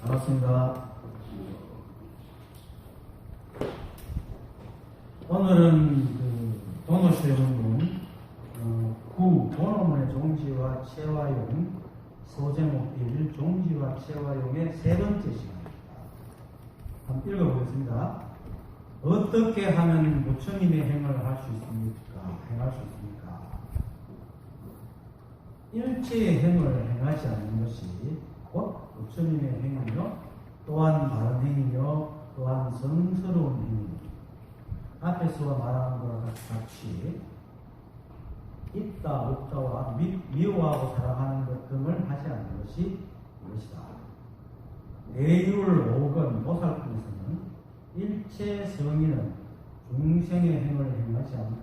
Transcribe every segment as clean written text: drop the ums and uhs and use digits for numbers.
반갑습니다. 오늘은 동어시험문 구 본어문의 종지와 체화용 소제목 1 종지와 체화용의 세 번째 시간입니다. 한번 읽어보겠습니다. 어떻게 하면 부처님의 행을 할 수 있습니까? 행할 수 있습니까? 일체의 행을 행하지 않는 것이 곧 부처님의 행이며 또한 바른 행이며 또한 성스러운 행위입니다. 앞에서 말하는 것과 같이 있다 없다와 미워하고 사랑하는 것 등을 하지 않는 것이 이것이다. 대율 5권 보살품에서는 일체 성인은 중생의 행을 행하지 않고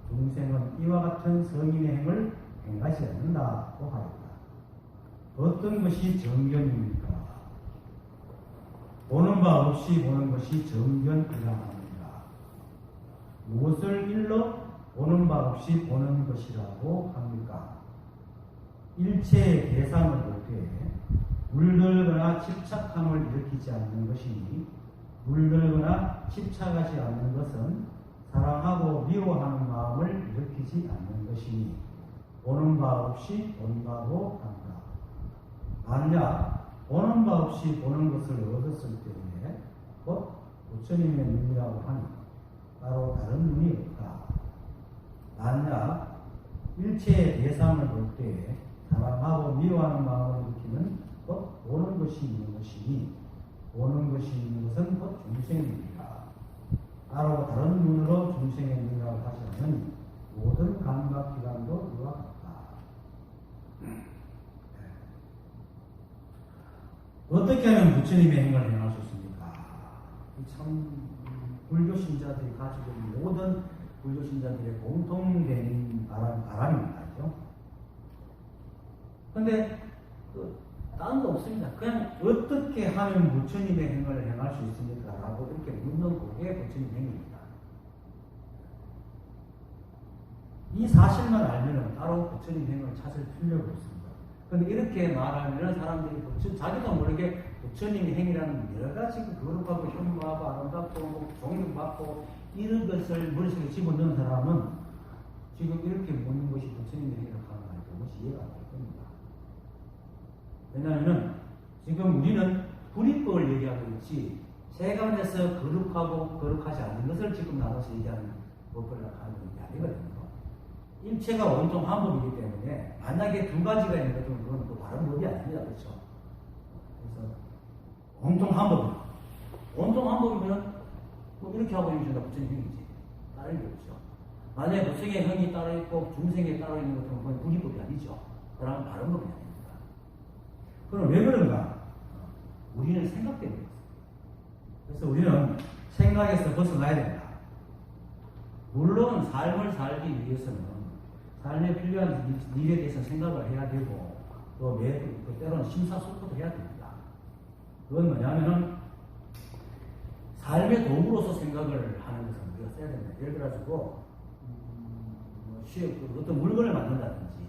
중생은 이와 같은 성인의 행을 행하지 않는다고 하였다. 어떤 것이 정견입니까? 보는 바 없이 보는 것이 정견이라 합니다. 무엇을 일러 보는 바 없이 보는 것이라고 합니까? 일체의 대상을 볼 때 물들거나 집착함을 일으키지 않는 것이니 물들거나 집착하지 않는 것은 사랑하고 미워하는 마음을 일으키지 않는 것이니 보는 바 없이 본다고 한다. 만약 보는 바 없이 보는 것을 얻었을 때에 곧 부처님의 눈이라고 하니 따로 다른 눈이 없다. 만약 일체의 대상을 볼 때에 사랑하고 미워하는 마음을 일으키는 곧 보는 것이 있는 것이니 보는 것이 있는 것은 곧 중생입니다. 따로 다른 눈으로 중생의 눈이라고 하지 않으니 모든 감각기관도 이와 같다. 어떻게 하면 부처님의 행을 행할 수 있습니까? 참 불교 신자들이 가지고 있는 모든 불교 신자들의 공통된 바람입니다. 그런데 다른 거 없습니다. 그냥 어떻게 하면 부처님의 행을 행할 수 있습니까? 라고 이렇게 묻는 그게 부처님 행입니다. 이 사실만 알면 따로 부처님 행을 찾을 필요가 없습니다. 그런데 이렇게 말하면 사람들이 자기도 모르게 부처님의 행위라는 여러 가지 거룩하고 현무하고 아름답고 존경받고 이런 것을 머릿속에 집어넣은 사람은 지금 이렇게 묻는 것이 부처님의 행위라고 하는 말 그것이 이해가 안 될 겁니다. 왜냐하면 지금 우리는 불이법을 얘기하고 있지 세간에서 거룩하고 거룩하지 않은 것을 지금 나눠서 얘기하는 법을 하는 게 아니거든요. 일체가 온통 한 법이기 때문에 만약에 두 가지가 있는 것은 그건 또 다른 법이 아닙니다. 그렇죠? 그래서 온통 한 법입니다. 온통 한 법이면 뭐 이렇게 하고 있는 게 부처님 행위지. 다른 게 없죠. 만약에 부처님의 행위 따로 있고 중생에 따로 있는 것은 그건 불이법이 아니죠. 그러면 다른 법이 아닙니다. 그럼 왜 그런가? 우리는 생각 때문에 그렇습니다. 그래서 우리는 생각에서 벗어나야 됩니다. 물론 삶을 살기 위해서는 삶에 필요한 일에 대해서 생각을 해야 되고 또 때로는 심사숙고도 해야 됩니다. 그건 뭐냐면은 삶의 도구로서 생각을 하는 것은 우리가 써야 됩니다. 예를 들어가지고 어떤 물건을 만든다든지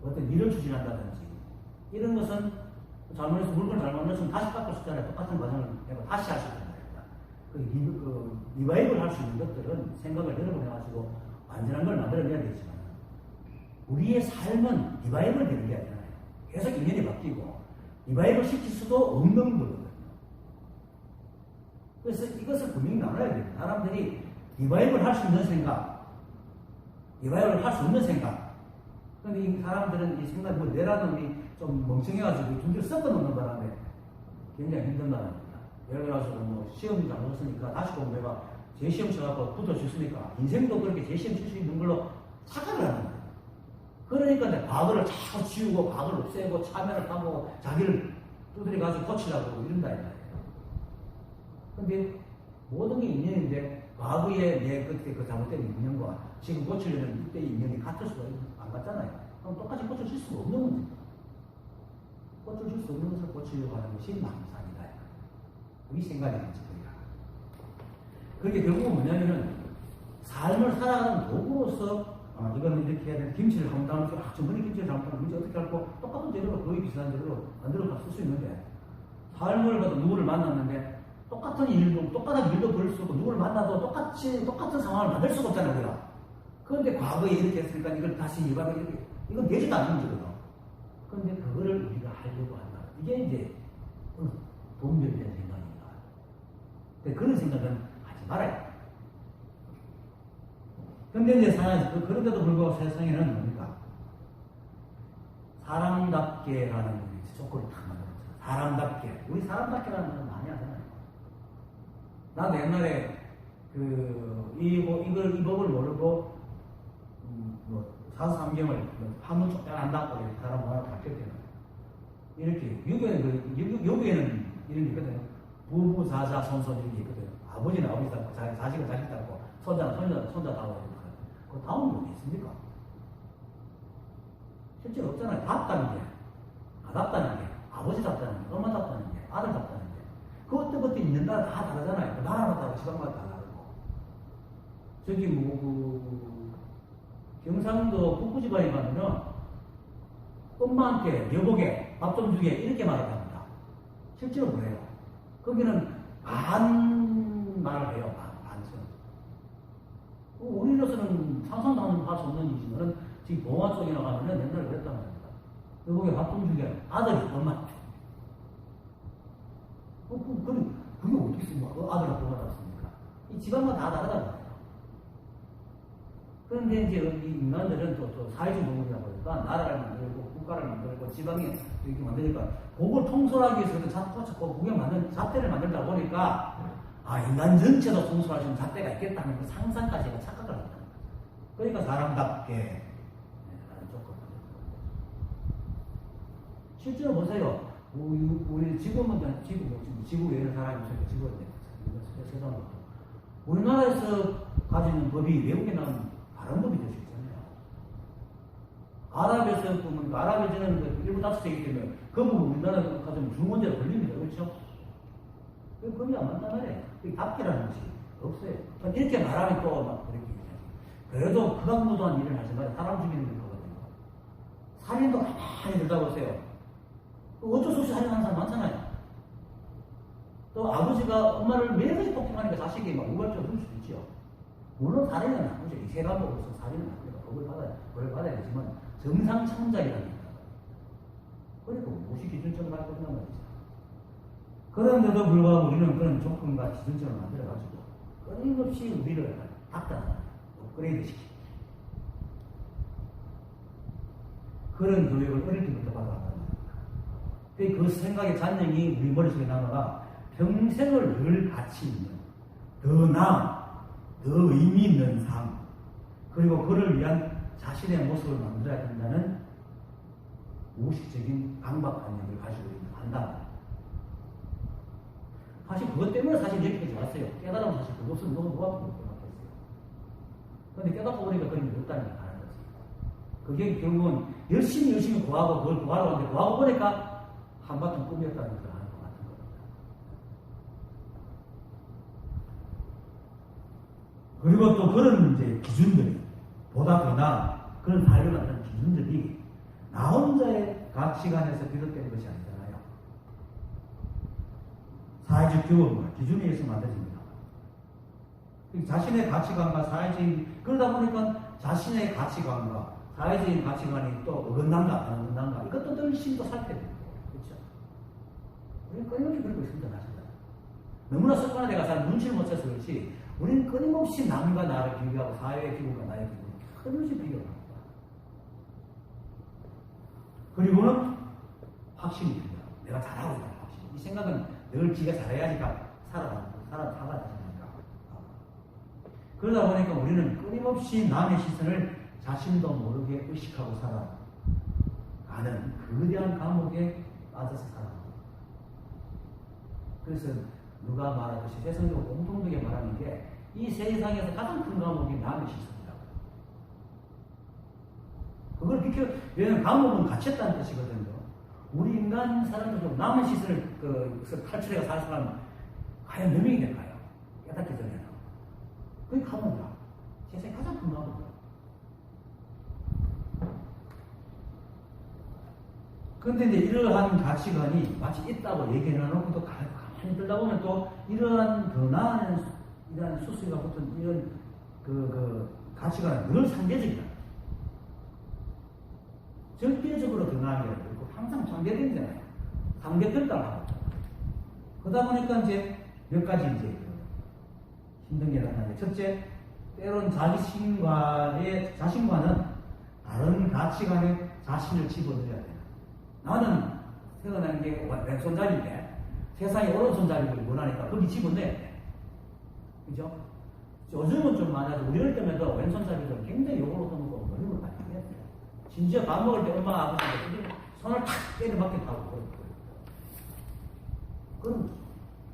어떤 일을 추진한다든지 이런 것은 잘못해서 물건을 잘 만들었으면 다시 바꿀 수 있잖아요. 똑같은 과정을 해서 다시 할 수 있단 말입니다. 리바이브를 할 수 있는 것들은 생각을 여러 번 해가지고 완전한 걸 만들어내야 되지만 우리의 삶은 리바이브를 되는 게 아니잖아요. 계속 인연이 바뀌고 리바이브를 시킬 수도 없는 거거든요. 그래서 이것을 분명히 나눠야 돼요. 사람들이 리바이브를 할 수 있는 생각, 리바이브를 할 수 없는 생각. 그런데 이 사람들은 이 생각, 내라는 좀 멍청해가지고 두 개를 섞어 놓는 바람에 굉장히 힘든 말입니다. 예를 들어서 시험 잘못했으니까 다시 공부해봐. 재시험 쳐갖고 붙을 수 있으니까 인생도 그렇게 재시험 칠 수 있는 걸로 착각을 하는 거예요. 그러니까 과거를 자꾸 지우고 과거를 없애고 참여를 하고 자기를 두드려가지고 고치려고 이런다 이 말이에요. 근데 모든 게 인연인데 과거에 내 그때 그 잘못된 인연과 지금 고치려는 이때의 인연이 같을 수가 안 같잖아요. 그럼 똑같이 고쳐질 수가 없는 문제입니다. 고쳐질 수 없는 것을 고치려고 하는 것이 망상이다. 우리 생각이 문제입니다. 그게 결국은 뭐냐면은 삶을 살아가는 도구로서 이거는 이렇게 해야 되는 김치를 잘못하면 전번에 김치를 잘못하면 김치 어떻게 할고 똑같은 재료로 거의 비슷한 재료로 만들어 쓸 수 있는데 삶을 가도 누구를 만났는데 똑같은 일도 벌일 수 없고 누구를 만나도 똑같은 상황을 만들 수가 없잖아요, 우리가. 그런데 과거에 이렇게 했으니까 이걸 다시 이건 되지도 않는 거거든. 그런데 그거를 우리가 하려고 한다. 이게 이제 돈변된 생각입니다. 근데 그런 생각은 하지 말아야 돼. 근데 이제 그런데도 불구하고 세상에는 뭡니까? 사람답게라는 조건을 딱 만들었잖아요. 사람답게. 우리 사람답게라는 건 많이 하잖아요. 나도 옛날에 이 법을 모르고 사수삼경을 한문 쪽잘 안 닫고 사람 하나 바뀔 때는 이렇게 여기에는 이런 게 있거든요. 부부 자자 손손 이런 게 있거든요. 아버지는 아버지 닮고 자식은 자식 닮고 손자는 손자 닮고 그 다음 뭐 있습니까? 실제로 없잖아요. 답다는 게, 아답다는 게, 아버지답다는 게, 엄마답다는 게, 아들답다는 게. 그것도 있는 나라 다 다르잖아요. 나라마다 다르고 지방마다 다 다르고. 저기 경상도 북부지방에 가면은 엄마한테 여보게 밥 좀 주게 이렇게 말을 합니다. 실제로 뭐예요? 거기는 반 말을 해요. 반쯤. 우리로서는 상상도 할 수 없는 일이지만 지금 동화 쪽이나 가면은 옛날에 그랬단 말입니다. 여보게 밥 좀 주게 아들이 엄마한테. 그게 어떻게 씁니까? 아들하고 뭐가 다릅니까? 이 지방마다 다 다르단 말이에요. 그런데 이제 이 인간들은 또 사회적 동물이다 보니까 나라를 만들고 국가를 만들고 지방에 이렇게 만드니까 그걸 통솔하기 위해서 자꾸 그게 잣대를 만들다 보니까 인간 전체도 통솔할 수 있는 잣대가 있겠다는 그 상상까지가 착각을 한다는 거죠. 그러니까 사람답게 하는 조건. 실제로 보세요. 우리 지구에 있는 사람이 있으니까 지구에 세상도 우리나라에서 가지는 법이 외국에 나온 다른 법이 될 수 있잖아요. 아랍에서 보면 아랍에서는 일부 다수제이기 때문에 그 부분 우리나라에서 가지면 중원제로 걸립니다. 그렇죠? 그 법이 안 맞단 말이에요. 답기라는 것이 없어요. 이렇게 말하면 또 막 그렇게 얘기하죠. 그래도 극악무도한 일을 하지 말아요. 사람 죽이는 게 거거든요. 살인도 가만히 들다보세요. 어쩔 수 없이 살인하는 사람 많잖아요. 또 아버지가 엄마를 매일같이 폭행하니까 자식이 막 우발적으로 그럴 수도 있죠. 물론 살인은 아니죠. 이 세간법으로서 살인은 아닙니다. 법을 받아야 되지만 정상 창작이라는 게 있다. 그러니까 무엇이 기준점을 할 거냐 말이죠. 그런데도 불구하고 우리는 그런 조건과 기준점을 만들어가지고 끊임없이 우리를 닥달하는 업그레이드 시키죠. 그런 교육을 어릴 때부터 받아왔단 말입니다. 그 생각의 잔영이 우리 머릿속에 남아가 평생을 늘 가치 있는 더 나은 더 의미 있는 삶, 그리고 그를 위한 자신의 모습을 만들어야 된다는 무의식적인 강박관념을 가지고 한다. 사실 그것 때문에 사실 여기까지 왔어요. 깨달으면 사실 그것은 너무 노았던 것 같았어요. 그런데 깨닫고 보니까 그런 게 없다는 걸 알았어요. 그게 결국은 열심히 구하고 그걸 구하러 왔는데 구하고 보니까 한바탕 꿈이었다는 걸 아는 것 같은 겁니다. 그리고 또 그런 이제 기준들이 보다 더 나은 그런 삶을 만드는 기준들이 나 혼자의 가치관에서 비롯되는 것이 아니잖아요. 사회적 규범과 기준에 의해서 만들어집니다. 자신의 가치관과 사회적인, 그러다 보니까 자신의 가치관과 사회적인 가치관이 또 어긋난가 안 어긋난가 이것도 열심히 또 살펴야 됩니다. 그렇죠? 우리는 끊임없이 그러고 있습니다. 사실은. 너무나 습관화되가 잘 눈치를 못 채서 그렇지 우리는 끊임없이 남과 나를 비교하고 사회의 기분과 나의 기분을 끊임없이 비교합니다. 그리고는 확신이 듭니다. 내가 잘하고 있다. 확신. 이 생각은 늘 지가 잘해야니까 살아나가야 되니까. 그러다 보니까 우리는 끊임없이 남의 시선을 자신도 모르게 의식하고 살아가는 거대한 감옥에 빠져서 살아갑니다. 그래서 누가 말하듯이 세상적으로 공통되게 말하는 게 이 세상에서 가장 큰 감옥이 남의 시선이라고. 그걸 왜냐면 감옥은 갇혔다는 뜻이거든요. 우리 인간 사람들도 남의 시선을 탈출해서 사는 사람은 과연 몇 명이 될까요? 깨닫기 전에는. 그게 감옥이야. 세상에 가장 큰 감옥이야. 근데 이제 이러한 가치관이 마치 있다고 얘기해 놓고도 가만히 들다 보면 또 이러한 더 나은 이러한 수수가 붙은 이런 그 가치관은 늘 상대적이다. 절대적으로 더 나은 게 아니고 항상 상대적이잖아요. 상대평가를 하고. 그러다 보니까 이제 몇 가지 이제 힘든 게 나타나요. 첫째, 때론 자신과는 다른 가치관에 자신을 집어넣어야 돼요. 나는 태어난 게 왼손잡이인데 세상에 오른손잡이를 원하니까 거기 집어넣어야 돼. 그죠? 요즘은 좀 많아서 우리 어릴 때마다 왼손잡이들 굉장히 욕을 얻어먹고 어려움을 많이 했어요. 심지어 밥 먹을 때 엄마가 아버지한테 손을 탁 때려박기도 하고 그런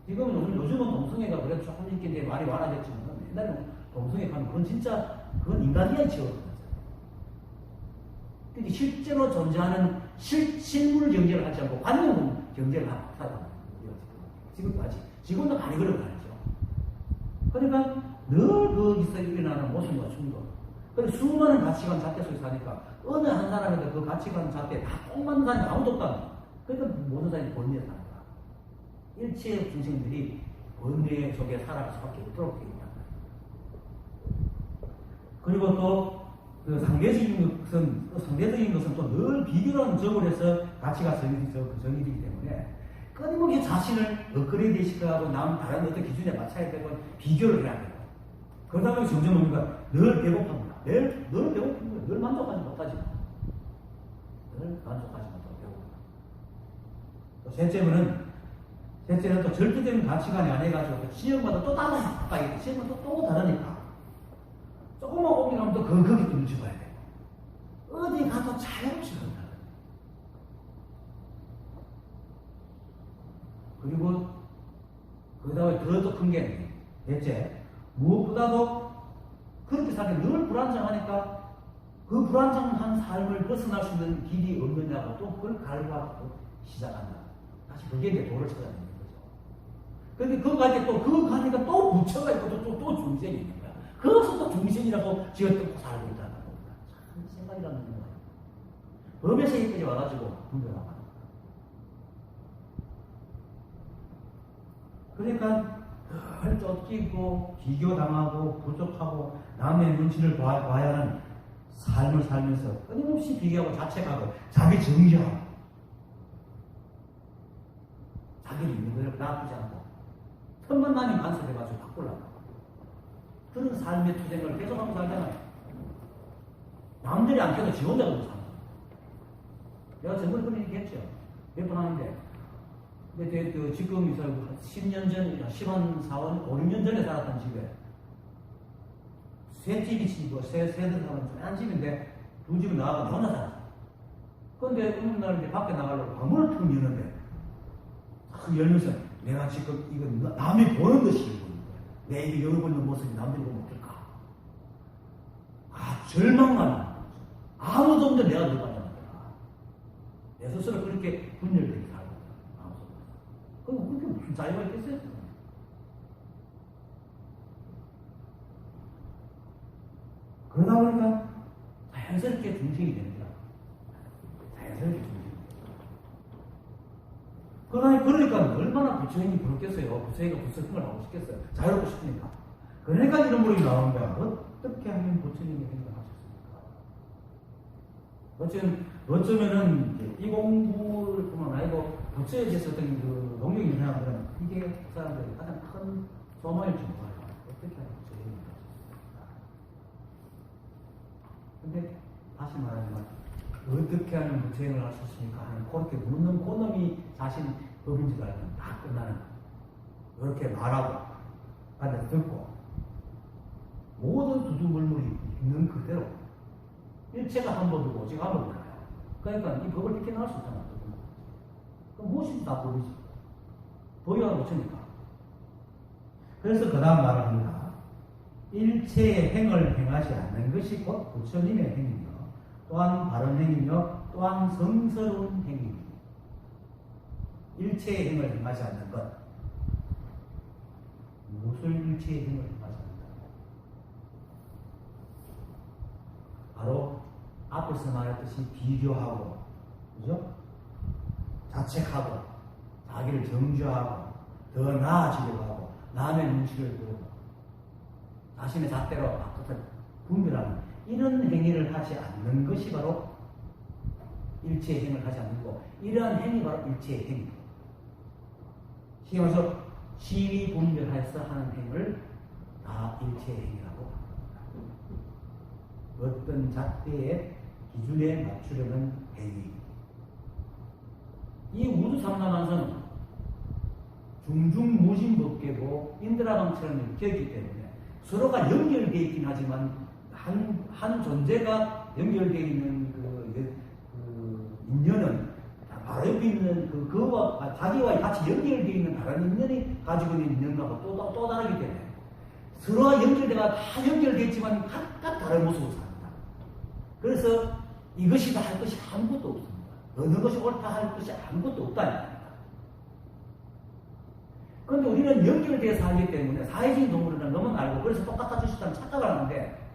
지금은 요즘은 동성애가 그래도 조금 있게 많이 완화됐지만 옛날에는 동성애 하면 그건 진짜 그건 인간이야 지어졌어요. 근데 실제로 존재하는 실물 경제를 하지 않고 관념 경제를 하다 지금까지 지금도 많이 그런 거 아니죠. 그러니까 늘 거기서 일어나는 모순과 충돌. 그리고 수많은 가치관 잣대 속에 사니까 어느 한 사람에도 그 가치관 잣대 다 꼭 맞는 사람이 아무도 없다. 그러니까 모든 사람이 번뇌에 사는 거야. 일체의 중생들이 번뇌 속에 살아갈 수밖에 없도록 되어 있다. 그리고 또 그 상대적인 것은 또 늘 비교라는 적으로 해서 가치가 정의되기 때문에 끊임없이 자신을 업그레이드 시켜가고 다른 어떤 기준에 맞춰야 되고 비교를 해야 되고 그러다 보니 점점 오니까 늘 배고픕니다. 늘 배고픈 거예요. 늘 만족하지 못하지. 늘 만족하지 못하고 배고프다. 셋째는 또 절대적인 가치관이 아니어가지고 시험마다 또 달라요. 시험마다 또 다르니까 조금만 오긴 하면 또 거기 눈치봐야 돼요. 어디 가도 자유롭지 않다. 그리고 그 다음에 더 큰 게 넷째, 무엇보다도 그렇게 살기 늘 불안정하니까 그 불안정한 삶을 벗어날 수 있는 길이 없느냐고 또 그걸 갈구하고 시작한다. 다시 그게 이제 도를 찾아야 되는 거죠. 근데 그거 갈 때 그거 가니까 또 부처가 있고 또 중생이 있는 거야. 그것은 또 중생이라고 지어뜯고 살고 있다는 겁니다. 참 생각이라는 거예요. 법에서 여기까지 와가지고 분별하고 그러니까 늘 쫓기고 비교당하고 부족하고 남의 눈치를 봐야 하는 삶을 살면서 끊임없이 비교하고 자책하고 자기 정의하고 자기를 있는 거를 나쁘지 않고 틈만 나면 간섭해가지고 바꾸려고 그런 삶의 투쟁을 계속하고 살잖아요. 남들이 안 켜도 지 혼자 그러고 사는 거예요. 내가 저번에 그런 얘기 했죠. 몇 번 하는데 근데 지금 10년 전, 10한 4원, 5, 6년 전에 살았던 집에 세 집이 집이고 세 살은 한 집인데 두 집은 나가고 혼자 살았어요. 그런데 어느 날 이제 밖에 나가려고 방문을 툭 여는데 그 열면서 내가 지금 이거 남이 보는 것이 보이는 거야. 내 입이 열고 있는 모습이 남들이 보면 어떨까? 절망만 아무도 없는데 내가 누가 하냐는 거야. 내 스스로 그렇게 분열되게 살고 그럼 그게 무슨 자유가 있겠어요? 그러다 보니까 자연스럽게 중심이 되는 거야. 자연스럽게 중심이 되는 거야. 그러니까 얼마나 부처님이 부럽겠어요. 부처님이 부처님을 하고 싶겠어요. 자유롭고 싶으니까. 그러니까 이런 물이 나오는 거야. 어떻게 하면 부처님이 생각하셨습니까? 어쩌면은 이 공부를 뿐만 아니고 부처에 대해서 어떤 그 농경이 있냐면 이게 그 사람들이 가장 큰 소망일지 몰라요. 어떻게 하면 부처님이 생각하셨습니까? 근데 다시 말하지만 어떻게 하면 부처행을 할 수 있습니까? 하는 그렇게 묻는 그놈이 자신 법인 줄 알면 다 끝나는 이렇게 말하고 받아 듣고 모든 두두물물이 있는 그대로 일체가 한 법이고 오직 한 법이잖아요. 그러니까 이 법을 이렇게 나올 수 있잖아. 그럼 무엇이든 다 법이지. 법이가 못치니까. 그래서 그 다음 말을 합니다. 일체의 행을 행하지 않는 것이 곧 부처님의 행이며 또한 바른 행이며 또한 성스러운 행이며 일체의 행을 행하지 않는 것. 무엇을 일체의 행을 행하지 않는다? 바로 앞에서 말했듯이 비교하고, 그죠? 자책하고 자기를 정죄하고 더 나아지려고 하고 남의 눈치를 보고 자신의 잣대로 바꿔서 분별하는 이런 행위를 하지 않는 것이 바로 일체의 행위를 하지 않는 거고, 이러한 행위 바로 일체의 행위. 쉽게 말해서 시위 분별해서 하는 행위를 다 일체의 행위라고 합니다. 어떤 잣대의 기준에 맞추려는 행위. 이 우주삼라만선은 중중무진법계고 인드라방처럼 엮여있기 때문에 서로가 연결되어 있긴 하지만 한 존재가 연결되어 있는 그 인연은 바로 옆에 있는 그와 자기와 같이 연결되어 있는 다른 인연이 가지고 있는 인연하고 또 다르기 때문에 서로가 연결되어 다 연결되어 있지만 각각 다른 모습으로 삽니다. 그래서 이것이다 할 것이 아무것도 없습니다. 어느 것이 옳다 할 것이 아무것도 없다는 겁니다. 그런데 우리는 연결돼서 살기 때문에 사회적인 동물이라는 것만 알고 그래서 똑같아 주시다는 착각을 하는데,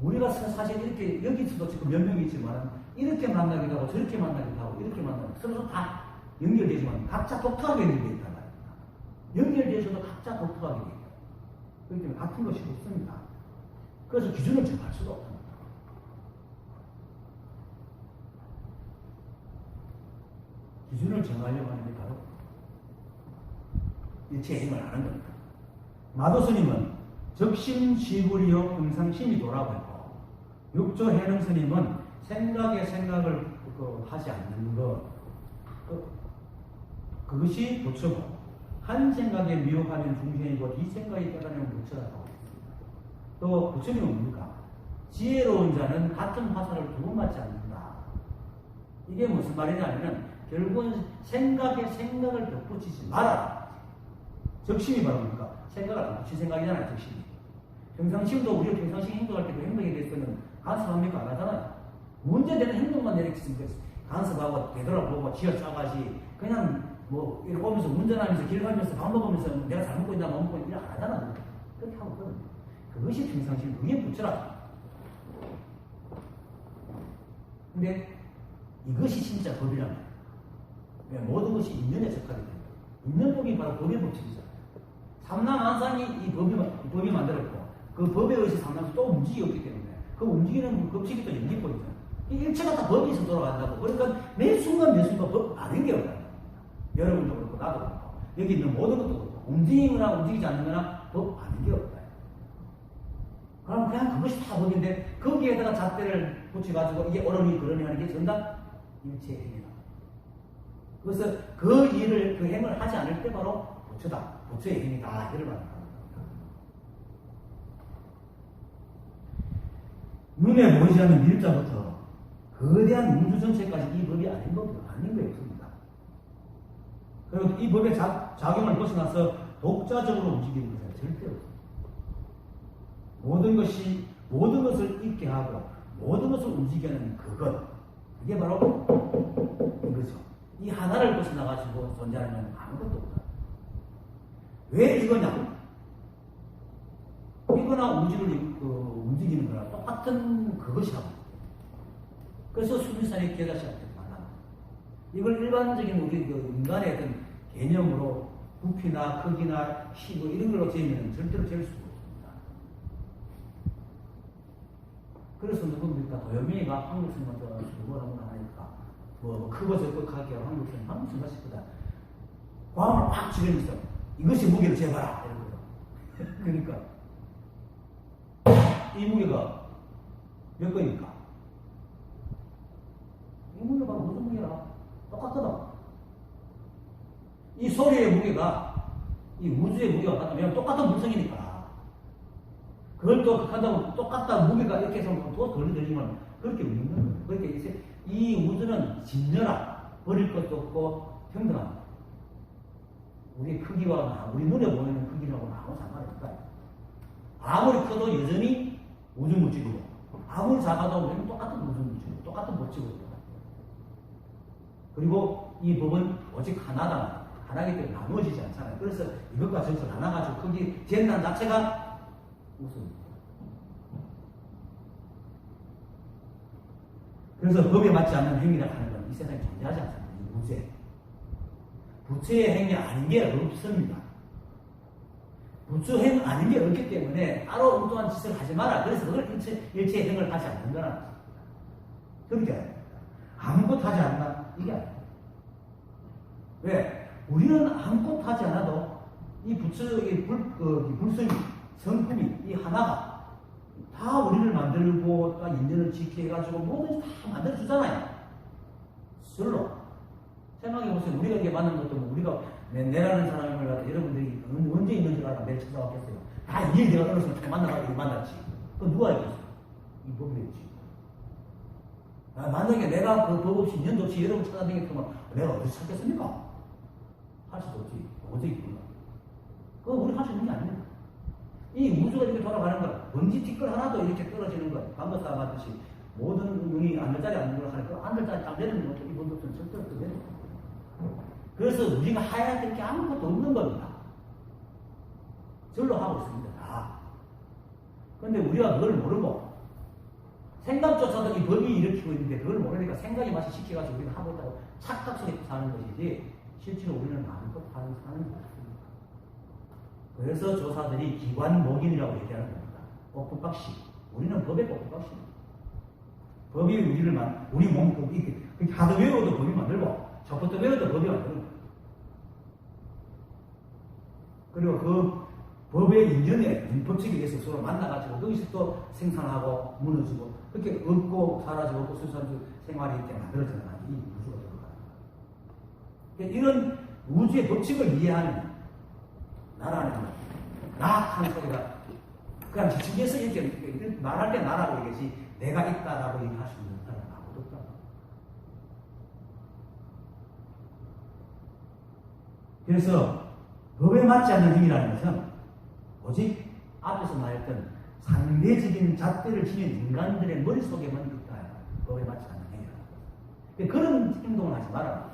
우리가 사실 이렇게 여기서도 지금 몇 명이 있지만 이렇게 만나기도 하고 저렇게 만나기도 하고 이렇게 만나기도 하고 서로 다 연결되지만 각자 독특하게 연결되어 있단 말입니다. 연결되어서도 각자 독특하게 되어 있다. 그렇기 때문에 같은 것이 없습니다. 그래서 기준을 정할 수가 없습니다. 기준을 정하려고 하는 게 바로 일체의 힘을 아는 겁니다. 마도스님은 적심시구리요 평상심이 도라고 했고, 육조해능스님은 생각에 생각을 하지 않는 것, 그것이 부처고, 한 생각에 미혹하면 중생이고 이 생각이 깨달으면 부처라고 했습니다. 또 부처님은 뭡니까? 지혜로운 자는 같은 화살을 두 번 맞지 않는다. 이게 무슨 말이냐면 결국은 생각에 생각을 덧붙이지 말아라. 적심이 바로 뭡니까? 생각을 안 붙인 생각이잖아요, 적심이. 평상심도 우리가 평상시 행동할 때도 행동에 대해서는 간섭합니까? 안 하잖아요. 문제되는 행동만 내리치니까 간섭하고 되돌아보고 쥐어짜가지 그냥 뭐 이렇게 오면서 운전하면서 길 가면서 밥 먹으면서 내가 잘 먹고 있나 못 먹고 있나 이렇게 안 하잖아요. 그렇게 하고 있거든요. 그것이 평상심, 그게 부처라. 근데 이것이 진짜 법이란 말이에요. 모든 것이 인연에 적합이 됩니다. 인연법이 바로 법의 법칙이잖아요. 삼라만상이 이 법이 만들었고 그 법에 의해서 삼라만상이 또 움직이었기 때문에 그 움직이는 법칙이 또 연기법이잖아요. 이 일체가 다 법에 의해서 돌아간다고. 그러니까 매 순간 법 아는 게 없다는 겁니다. 여러분도 그렇고 나도 그렇고 여기 있는 모든 것도 그렇고 움직이거나 움직이지 않는거나 법 아는 게 없다. 그럼 그냥 그것이 다 법인데 거기에다가 잣대를 붙여가지고 이게 옳으니 그러니 하는 게 전부 일체의 행위다. 그래서 그 일을, 그 행을 하지 않을 때 바로 부처다. 부처의 행위다. 이를 말합니다. 눈에 보이지 않는 밀자부터 거대한 우주 전체까지 이 법이 아닌 게 없습니다. 그리고 이 법의 작용을 벗어나서 독자적으로 움직이는 것은 절대 없습니다. 모든 것을 있게 하고 모든 것을 움직이는 그것, 그게 바로 이거죠. 이 하나를 벗어나가지고 존재하는 아무것도 없다. 왜 이거냐? 이거나 우주를 움직이는 거랑 똑같은 그것이라고. 그래서 수미산의 계자시한테 말합니다. 이걸 일반적인 우리 인간의 어떤 개념으로 부피나 크기나 키 뭐 이런 걸로 재면 절대로 잴 수가 없습니다. 그래서 누굽니까? 도요미가 한국 생각도 뭐라고 하니까 뭐 크고 적고 크게 한국 생각 싶다. 광을 확 집으면서 이것이 무게를 재봐라 이러거든. 그러니까 이 무게가 몇 건입니까? 이 무게가 무슨 무게라? 똑같거든. 이 소리의 무게가 이 우주의 무게가 같다면 똑같은 물성이니까 그걸 또 한다고 똑같다 무게가 이렇게 해서 더 걸리지만 그렇게 없는 거예요. 그러니까 이제 이 우주는 진열아 버릴 것도 없고 평등합니다. 우리 크기와 우리 눈에 보이는 크기라고 아무 상관이 없다. 아무리 커도 여전히 우주 물질이고 아무리 작아도 우리는 똑같은 우주 물질이고 똑같은 법칙으로 그리고 이 법은 오직 하나다. 하나이기 때문에 나누어지지 않잖아요. 그래서 이것과 저것을 나눠가지고 크기 재난 자체가 우습습니다. 그래서 법에 맞지 않는 행위라 하는 건 이 세상에 존재하지 않습니다. 이 무죄. 부처의 행위 아닌 게 없습니다. 부처행 아닌 게 없기 때문에 따로 엉뚱한 짓을 하지 마라. 그래서 그걸 일체 행을 하지 않는 거라는 것입니다. 그렇게 아닙니다. 아무것도 하지 않나? 이게 아닙니다. 왜? 우리는 아무것도 하지 않아도 이 부처의 불성이, 성품이, 이 하나가 다 우리를 만들고 또 인연을 지켜가지고 뭐든지 다 만들어주잖아요. 절로. 생각해보세요. 우리가 이렇게 만난 것도 뭐 우리가 내라는 사람을 갖다 여러분들이 언제 있는 줄 알아? 내일 찾아왔겠어요. 다 이해 내가 어느 순간 만나가지고 만났지. 그건 누가 알겠어요? 이 법이겠지. 만약에 내가 그 법 없이 인연도 없이 여러분 찾아다니겠지만 내가 어디서 찾겠습니까? 할 수도 없지. 어디 있구나. 그거 우리 할 수 있는 게 아닙니다. 이 우주가 이렇게 돌아가는 거, 먼지 티끌 하나도 이렇게 떨어지는 거, 방금 싸움하듯이 모든 눈이 안들자리 앉는 걸 하니까 안들자리 딱 내리는 것도 이번 것은 절대로 또 내리는 거예요. 그래서 우리가 해야 될 게 아무것도 없는 겁니다. 절로 하고 있습니다. 다. 그런데 우리가 그걸 모르고 생각조차도 이 법이 일으키고 있는데 그걸 모르니까 생각이 마치 시켜가지고 우리가 하고 있다고 착각 속에 사는 것이지 실제로 우리는 아무것도 사는 게 없습니다. 그래서 조사들이 기관목인이라고 얘기하는 겁니다. 꼭두박씨. 우리는 법의 꼭두박씨입니다. 법이 우리 몸, 이렇게 하도 외워도 법이 만들고 저것도 외워도 법이 만들고 그리고 그 법의 인연에 법칙에 의해서 서로 만나가지고 거기서 또 생산하고 무너지고 그렇게 없고 사라지고 없고 수산수 생활이 이렇게 만들어지는 이 우주가 들어가요. 이런 우주의 법칙을 이해하는 나라는 나하는 소리가 그냥 지층에서 이렇게 말할 때 나라고 얘기하지 내가 있다라고 얘기할 수 있는 사람은 아무도 없다. 그래서 법에 맞지 않는 행위라는 것은 오직 앞에서 말했던 상대적인 잣대를 지닌 인간들의 머릿속에만 있다. 법에 맞지 않는 행위라는 것은. 그런 행동을 하지 마라.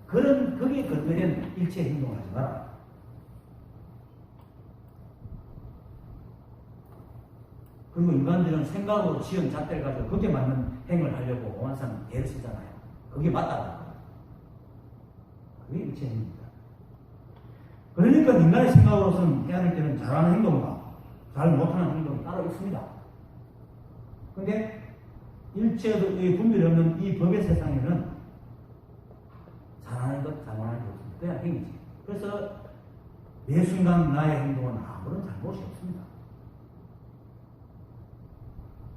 거기에 근거된 일체 행동을 하지 마라. 그리고 인간들은 생각으로 지은 잣대를 가지고 거기에 맞는 행을 하려고 항상 애를 쓰잖아요. 그게 맞다는 거예요. 그게 일체 행위입니다. 그러니까 인간의 생각으로서는 해야 될 때는 잘하는 행동과 잘 못하는 행동이 따로 있습니다. 그런데 일체의 분별이 없는 이 법의 세상에는 잘하는 것, 잘못하는 것 없습니다. 그냥 행위지. 그래서 매 순간 나의 행동은 아무런 잘못이 없습니다.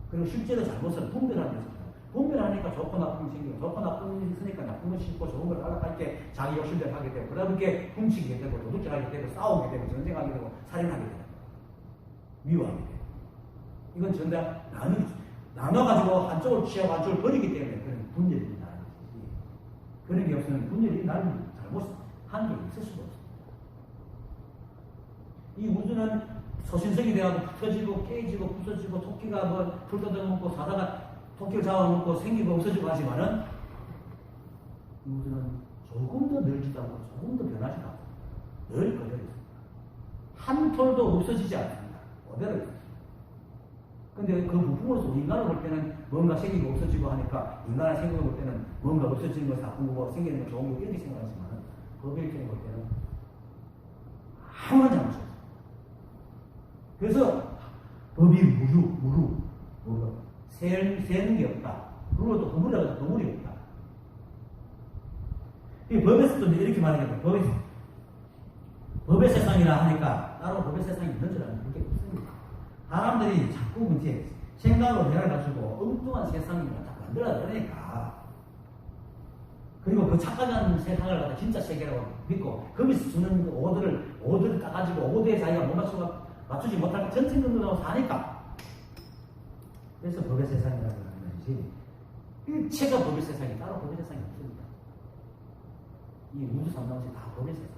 그리고 실제로 잘못을 분별하는 것입니다. 분별하니까 좋고 나쁨이 생기고 좋고 나쁨이 있으니까 나쁜 걸 싣고 좋은 걸 따라갈 때 자기 욕심대로 하게 되고 그러다 보니까 훔치게 되고 도둑질하게 되고 싸우게 되고 전쟁하게 되고 살인하게 되고 미워하게 되고 이건 전부 다 나눠가지고 한쪽을 취하고 한쪽을 버리기 때문에 그런 분열이 나는 것이지 그런 게 없으면 분열이 나는 잘못한 게 있을 수가 없습니다. 이 우주는 소신성이 되어서 터지고 깨지고 부서지고 토끼가 뭐 풀 뜯어먹고 사다가 토끼를 잡아먹고 생기고 없어지고 하지만은 이 우주는 조금 더 늘지도 않고 조금 더 변하지도 않고 늘 그대로 있습니다. 한 톨도 없어지지 않습니다. 그대로 있습니다. 근데 그 부품으로서 인간을 볼 때는 뭔가 생기고 없어지고 하니까 인간을 생각을 볼 때는 뭔가 없어지는 것이 나쁜 거고 생기는 건 좋은 거 이렇게 생각하지만 법의 입장에 볼 때는 아무런 잘못이 없어요. 그래서 법이 무루 세는 게 없다. 그리고 또 허물이 없다. 이 법에서도 이렇게 말하는 거예요. 법의 세상이라 하니까 따로 법의 세상이 있는 줄 아는 그게 없습니다. 사람들이 자꾸 이제 생각으로 해가지고 엉뚱한 세상을 갖다 만들어야 되니까. 그리고 그 착각한 세상을 갖다 진짜 세계라고 믿고 거기서 주는 오드를 따가지고 오드에 자기가 못 맞추지 못하고 전생근무하고 사니까. 그래서 법의 세상이라고 하는 것이지 일체가 법의 세상이 따로 법의 세상이 없습니다. 이 우주 삼단지 다 법의 세상.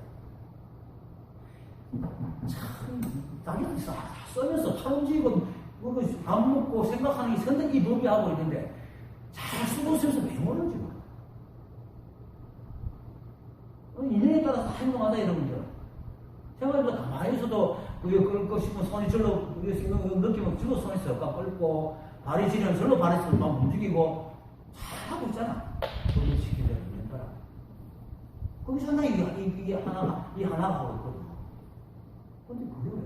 참 자기들이 써면서 탐지고 밥 먹고 생각하는 게 선뜻 이 법이 하고 있는데 잘 쓰고 있으면서 왜 모르지 뭐. 인연에 따라서 행동하다 여러분들. 생각해보면 가만히 있어도 그걸 싶으면 손이 절로 느끼면 절로 손이 썩가 끓고 발이 지르면 절로 발이 썩 막 움직이고 잘 하고 있잖아. 법을 지키려면 인연 따라. 거기 상당히 이게 하나가 하고 있거든요. 근데 그게 왜?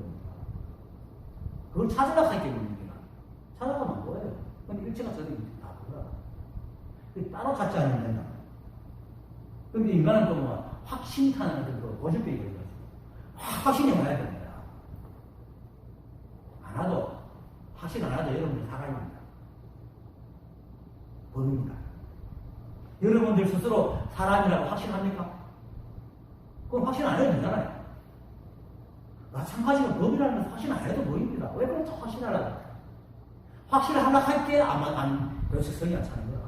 그걸 찾으려고 하기 때문입니다. 찾아가면 뭐예요? 근데 일체가 저들이 다 그거야. 따로 찾지 않으면 된다. 근데 인간은 또 뭐, 확신타는 어떤 고집병이 걸려가지고, 확신이 와야 되는 거야. 확신 안 하도 여러분들 사람입니다. 법입니다. 여러분들 스스로 사람이라고 확신합니까? 그건 확신 안 해도 되잖아요. 마찬가지로 법이라는 것은 확신 안 해도 보입니다. 왜 그렇게 확신하려고? 확신을 하려고 할 때 그렇지 성이 안 차는 거야.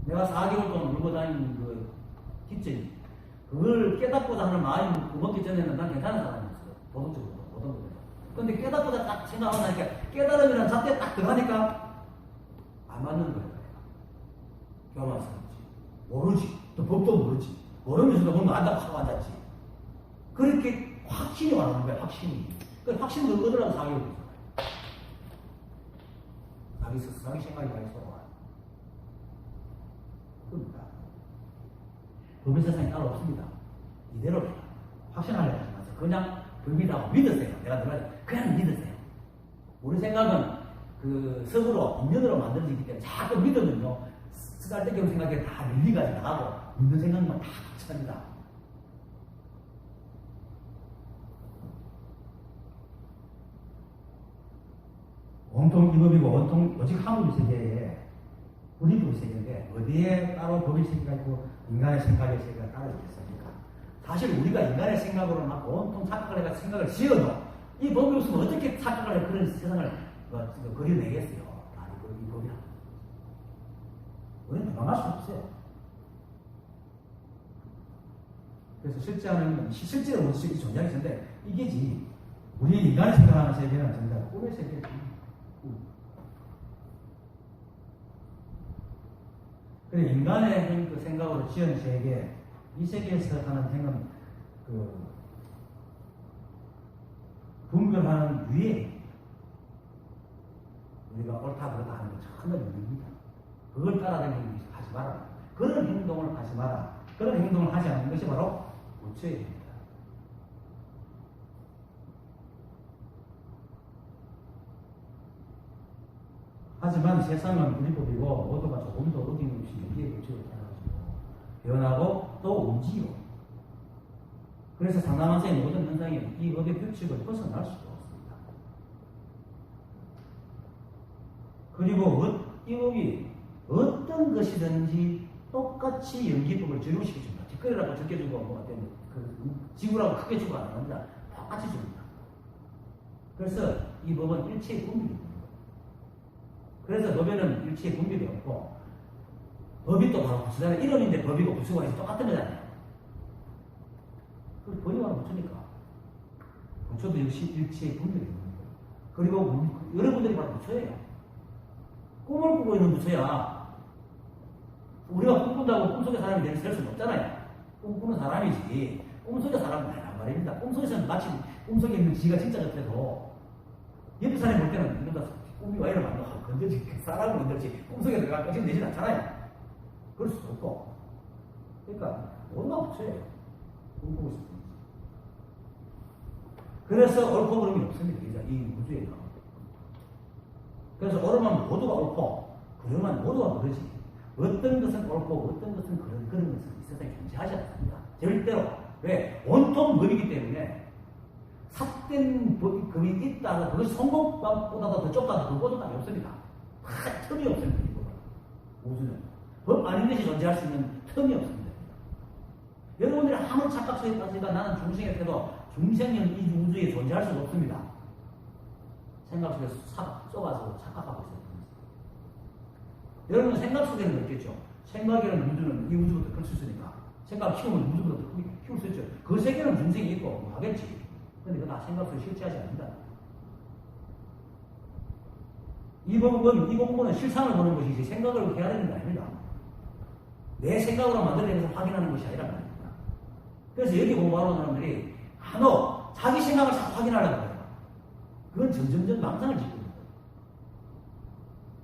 내가 4개월 동안 물고 다니는 그 기증, 그걸 깨닫고자 하는 마음이 먹기 전에는 난 괜찮은 사람이었어요. 보통적으로. 근데 깨닫고자 딱 생각하고 나니까 깨달음이라는 잣대에 딱 들어가니까 안 맞는 거예요. 교만스럽지. 모르지. 또 법도 모르지. 모르면서도 뭔가 안다고 하고 앉았지. 그렇게 확신이 와는 거야, 확신이. 그 확신을 얻으려고 4개월 있어요. 자기 생각이 많이 쏘아. 그럽니다. 법의 세상이 따로 없습니다. 이대로 확신하려고 하지 마세요. 그냥 법이라고 믿으세요. 내가 들어가자. 그냥 믿으세요. 우리 생각은 그 석으로, 인연으로 만들어지기 때문에 자꾸 믿으면요, 쓰잘데기 생각에 다 밀리가지 나가고, 믿는 생각만 다 합니다. 온통 이 법이고, 온통 오직 하물의 세계에 우리 법의 세계인데, 어디에 따로 법의 세계가 있고, 인간의 생각의 세계가 따로 있겠습니까? 사실 우리가 인간의 생각으로 막 온통 착각을 해가 생각을 지어도, 이 법이 없으면 어떻게 착각을 해 그런 세상을 그려내겠어요? 이 법이라. 우리는 도망갈 수 없어요. 그래서 실제로 원칙이 존재하기 전에 이게지. 우리 인간이 생각하는 세계는 전부 꿈의 세계지. 그래 인간의 그 생각으로 지은 세계, 이 세계에서 하는 행은 그 분별하는 위에 우리가 옳다 그렇다 하는 게 전혀 문제입니다. 그걸 따라다니는 것을 하지 마라. 그런 행동을 하지 마라. 그런 행동을 하지 않는 것이 바로 우체입니다. 하지만 세상은 우리 법이고 모두가 조금 더 어김없이 여기에 규칙을 따라가지고 변하고 또 움직이고, 그래서 상담원생의 모든 현상이 이 법의 규칙을 벗어날 수가 없습니다. 그리고 이 법이 어떤 것이든지 똑같이 연기법을 적용시켜줍니다. 뒷거리라고 적혀주고 뭐 지구라고 크게 주고 안 합니다. 똑같이 줍니다. 그래서 이 법은 일체의 분별입니다. 그래서 법에는 일체의 분별이 없고, 법이 또 바로 부처잖아요. 이름인데 법이고 부처가 해서 똑같은 거잖아요. 그래서 법이 바로 부처니까. 부처도 역시 일체의 분별이 있는 거예요. 그리고 여러분들이 바로 부처예요. 꿈을 꾸고 있는 부처야. 우리가 꿈꾼다고 꿈속의 사람이 될 수는 없잖아요. 꿈꾸는 사람이지. 꿈속의 사람은 아니란 말입니다. 꿈속에서는 마치 꿈속에 있는 지가 진짜 같아도 옆에 사람이 볼 때는 이러다 꿈이 와 이러면 건들지, 사람을 건들지, 꿈속에 들어가 꺼지면 되진 않잖아요. 그럴 수도 없고. 그러니까, 모두가 부처예요. 꿈꾸고 싶은 거지. 그래서 옳고 그름이 없습니다. 이 우주에는. 그래서 옳으면 모두가 옳고, 그러면 모두가 그러지. 어떤 것은 옳고, 어떤 것은 그런 것은 이 세상에 존재하지 않습니다. 절대로. 왜? 온통 법이기 때문에, 삿된 법이 있다가 그것이 성공법보다도 더 좁다도 더 고정감이 없습니다. 다 틈이 없습니다. 이거는. 우주는. 법 아닌 것이 존재할 수 있는 틈이 없습니다. 여러분들이 아무리 착각성에 빠지니까 나는 중생의 태도, 중생은 이 우주에 존재할 수가 없습니다. 생각 속에 쏘가지고 착각하고 있어요. 여러분 생각 속에는 없겠죠. 생각이라는 우주는 이 우주부터 클 수 있으니까. 생각 키우면 우주부터 키울 수 있죠. 그 세계는 중생이 있고 뭐 하겠지. 근데 그거 다 생각 속에 실체하지 않는다. 이 공부는 실상을 보는 것이지 생각을 해야 되는 게 아닙니다. 내 생각으로 만들어내면서 확인하는 것이 아니란 말입니다. 그래서 여기 공부하는 사람들이 자기 생각을 자꾸 확인하려고 해요. 그건 점점점 망상을 짓고 있는 거예요.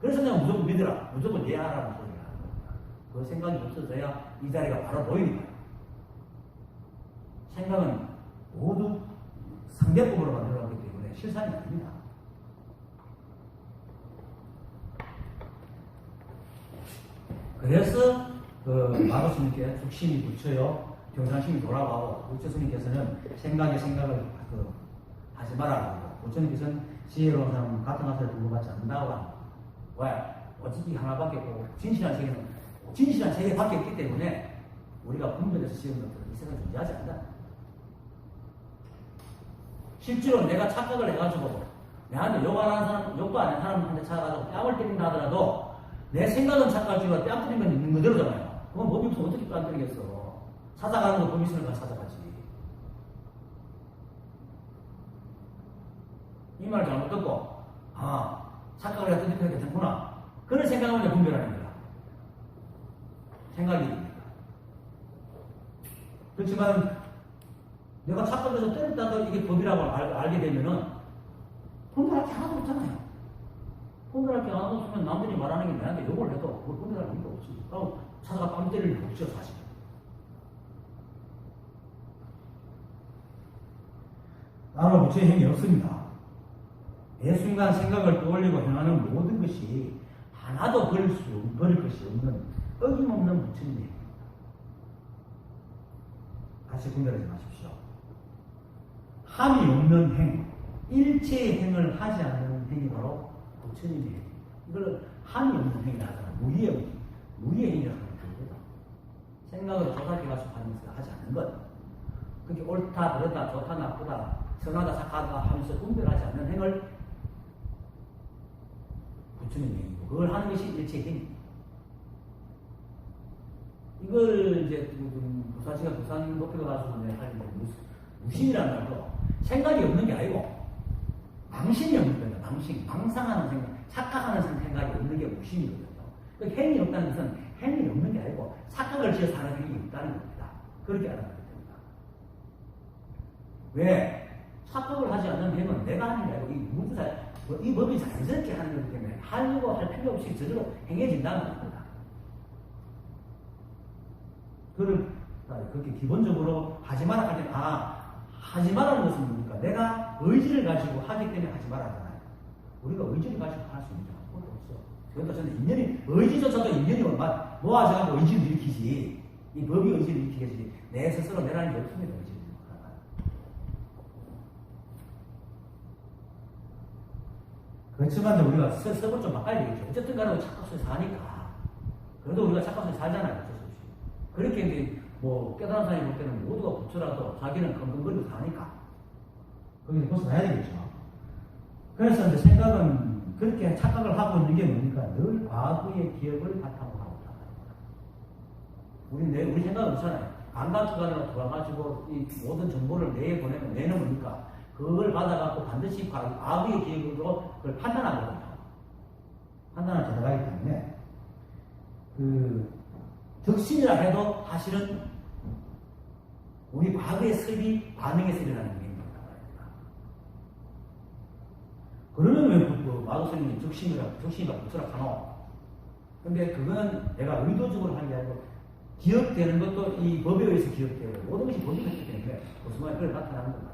그래서 내가 무조건 믿으라, 무조건 이해하라는 소리를 하는 거예요. 그 생각이 없어져야 이 자리가 바로 보이니까. 생각은 모두 상대법으로 만들어놨기 때문에 실상이 아닙니다. 그래서 마도스님께 죽심이 붙여요. 경상심이 돌아가고 우체스님께서는 생각에 생각을 하지 말아라고. 우체님께서는 지혜로운 사람은 같은 것을 부르받지 않는다고 합니다. 왜? 어차피 하나밖에 없고 진실한 세계밖에 없기 때문에 우리가 분별해서 지은 것들은 이 세상에 존재하지 않는다. 실제로 내가 착각을 해가지고 내한테 욕 안 하는 사람, 욕도 안 하는 사람한테 찾아가지고 뺨을 때린다 하더라도 내 생각은 착각이지만 뺨 때리면 있는 그대로잖아요. 그건 법이 없어 어떻게 뺨 때리겠어. 찾아가는 거 법이 있으니까 찾아가지. 이 말 잘못 듣고 착각을 했더니 그게 괜찮구나. 그런 생각을 분별하는 거야. 생각이. 그렇지만 내가 착각해서 때렸다가 이게 법이라고 알게 되면은 분별할 게 하나도 없잖아요. 분별할 게 하나도 없으면 남들이 말하는 게 내한테 욕을 해도 그걸 분별할 이유가 없지. 그럼 찾아가 뺨 때릴 일 없죠, 사실. 따로 부처의 행위 없습니다. 매 순간 생각을 떠올리고 행하는 모든 것이 하나도 버릴 것이 없는 어김없는 부처님의 행위입니다. 다시 분별하지 마십시오. 함이 없는 행, 일체의 행을 하지 않는 행위 바로 부처님의 행위. 이걸 함이 없는 행위라 하잖아요. 무의의 행위라고 합니다. 생각으로 조사하게 가지고 하지 않는 것. 그렇게 옳다, 그렇다, 좋다, 나쁘다, 선하다, 착하다 하면서 분별하지 않는 행을 부처님의 행위고, 그걸 하는 것이 일체의 행위. 이걸 이제 부사지가 부산 높이가 가지고 하는데 무신이라는 말도 생각이 없는 게 아니고 망신이 없는 거예요. 망상하는 생각, 착각하는 생각이 없는 게 무신이거든요. 그 행위 없다는 것은 행위 없는 게 아니고 착각을 지어서 하는 행위 없다는 겁니다. 그렇게 알아야 됩니다. 왜? 착각을 하지 않는 행은 내가 하는 게 아니고 이 법이 자연스럽게 하는 거기 때문에 하려고 할 필요 없이 저절로 행해진다는 겁니다. 그렇게 기본적으로 하지 마라 할 때는 하지 말라는 것은 뭡니까? 내가 의지를 가지고 하기 때문에 하지 말라잖아요. 우리가 의지를 가지고 할 수 있는 게 아무것도 없어. 그것도 저는 의지조차도 인연이 모아져가지고 의지를 일으키지. 이 법이 의지를 일으키겠지. 내 스스로 내라는 게 없습니다. 의지를. 그렇지만 우리가 서볼 좀 바꿔야 되겠죠. 어쨌든 간에 착각 속에 사니까. 그래도 우리가 착각 속에 살잖아요. 어쩔 수 없이. 그렇게 이제 깨달은 사람이 볼 때는 모두가 부처라도 자기는 건강거리고 사니까. 거기서 벗어나야 되겠죠. 그래서 이제 생각은 그렇게 착각을 하고 있는 게 뭡니까? 늘 과거의 기억을 바탕으로 하고 있잖아요. 우리 생각은 그렇잖아요. 감각주관으로 돌아가지고 이 모든 정보를 내보내면 내는 뭡니까? 그걸 받아갖고 반드시 과거의 기억으로 그걸 판단하거든요. 판단을 들어가기 때문에 적심이라 해도 사실은 우리 과거의 습이 반응의 습이라는 얘기입니다. 그러면 왜 마도스님이 적심이가 부처라 하노? 근데 그거는 내가 의도적으로 한 게 아니고 기억되는 것도 이 법에 의해서 기억되고 모든 것이 법이 있기 때문에 무슨 말이 그걸 나타나는 겁니다.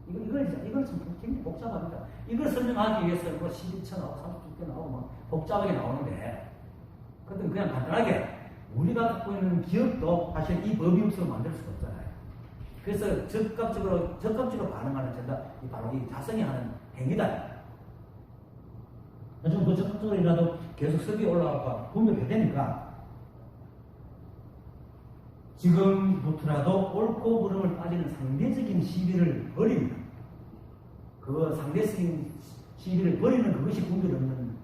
이걸 좀 굉장히 복잡합니다. 이걸 설명하기 위해서 11차 나오고 30개 나오고 막 복잡하게 나오는데 그것은 그냥 간단하게 우리가 갖고 있는 기억도 사실 이 법이 없으면 만들 수가 없잖아요. 그래서 적극적으로 반응하는 전답이 바로 이 자성이 하는 행위다. 좀 더 적극적으로라도 계속 습이 올라가고 분별해야 되니까 지금부터라도 옳고 그름을 따지는 상대적인 시비를 버립니다. 그 상대적인 시비를 버리는 그것이 분별 없는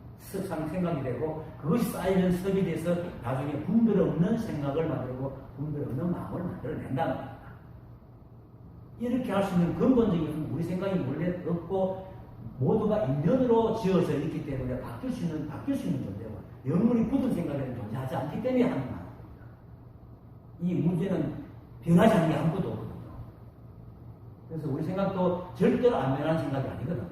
생각이 되고 그것이 쌓이는 습이 돼서 나중에 분별 없는 생각을 만들고 분별 없는 마음을 만들어낸다는 겁니다. 이렇게 할 수 있는 근본적인 것은 우리 생각이 원래 없고 모두가 인연으로 지어져 있기 때문에 바뀔 수 있는 존재고 영원히 굳은 생각에는 존재하지 않기 때문에 하는 말입니다. 이 문제는 변하지 않는 게 아무것도 없거든요. 그래서 우리 생각도 절대로 안 변하는 생각이 아니거든.